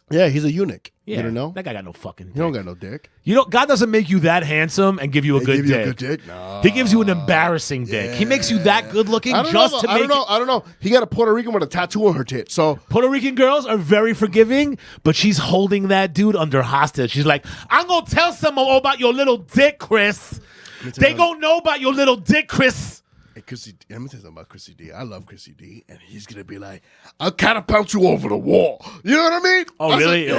Yeah, he's a eunuch. Yeah, You don't know? that guy got no fucking dick. He don't got no dick. God doesn't make you that handsome and give you a They good give you dick. a good dick? No. He gives you an embarrassing dick. He makes you that good looking just to make. I don't know. He got a Puerto Rican with a tattoo on her tit. So Puerto Rican girls are very forgiving, but she's holding that dude under hostage. She's like, I'm going to tell someone about your little dick, Chris. They going to know about your little dick, Chris. Hey, Chrissy, let me tell you something about Chrissy D. I love Chrissy D, and he's gonna be like, "I'll catapult you over the wall." You know what I mean? Oh, That's really?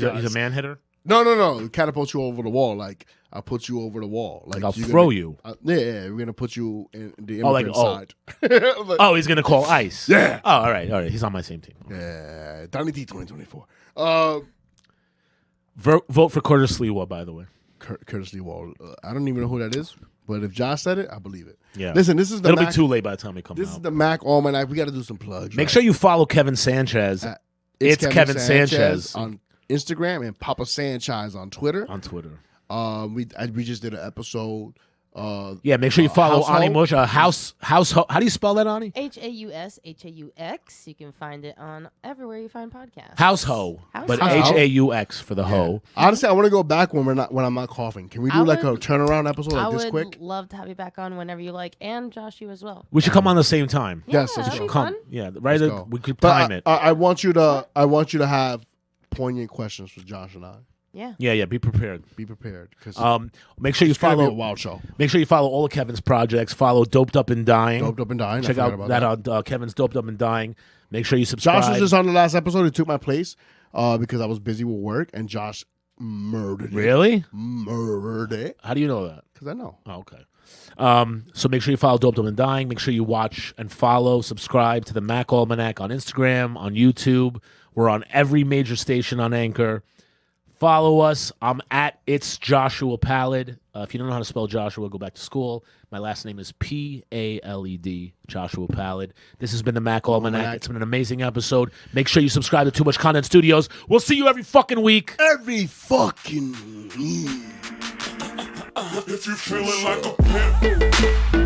like, He's a man hitter? No. Catapult you over the wall. Like I'll put you over the wall. Like I'll you're throw gonna- you. Yeah, we're gonna put you in the Oh, like, immigrant oh. side. Like, Oh, he's going to call ICE. Yeah. Oh, all right. He's on my same team. yeah, Donnie D 2024. Vote for Curtis Lewa, by the way. Curtis Lee Wall. I don't even know who that is, but if Josh said it, I believe it. Yeah. Listen, this is the It'll Mac, be too late by the time we come This is out. the Mack Almanac. We got to do some plugs. Make right? sure you follow Kevin Sanchez It's Kevin Sanchez. on Instagram and Papa Sanchez on Twitter. on Twitter. We just did an episode. Yeah, make sure you follow Household. Ani Mush. House. How do you spell that, Ani? HAUSHAUX. You can find it on everywhere you find podcasts. House ho, but House ho. HAUX for the ho. Honestly, I want to go back when I'm not coughing. Can we do I like a would- turnaround episode I like this would quick? love to have you back on whenever you like, and Josh, you as well. We should come on the same time. Yes, Yeah, let's that'd go. be Come, fun. yeah, right. Let's go. We could But time it. I want you to have poignant questions for Josh and I. Yeah. Yeah. Be prepared. Be prepared because Make sure you it's gonna be a follow. wild show. Make sure you follow all of Kevin's projects. Follow Doped Up and Dying. Doped Up and Dying. Check I out forgot that about on Kevin's Doped Up and Dying. Make sure you subscribe. Josh was just on the last episode. He took my place because I was busy with work, and Josh murdered it. Really? Murdered it How do you know that? because I know. Oh, okay. So make sure you follow Dope Dumb and Dying. Make sure you watch and follow, subscribe to the Mack Almanac on Instagram, on YouTube. We're on every major station on Anchor. Follow us. I'm at It's Joshua Pallid. If you don't know how to spell Joshua, go back to school. My last name is P-A-L-E-D, Joshua Pallid. This has been the Mack Almanac. It's been an amazing episode. Make sure you subscribe to Too Much Content Studios. We'll see you every fucking week. Every fucking If you feeling like a pimp.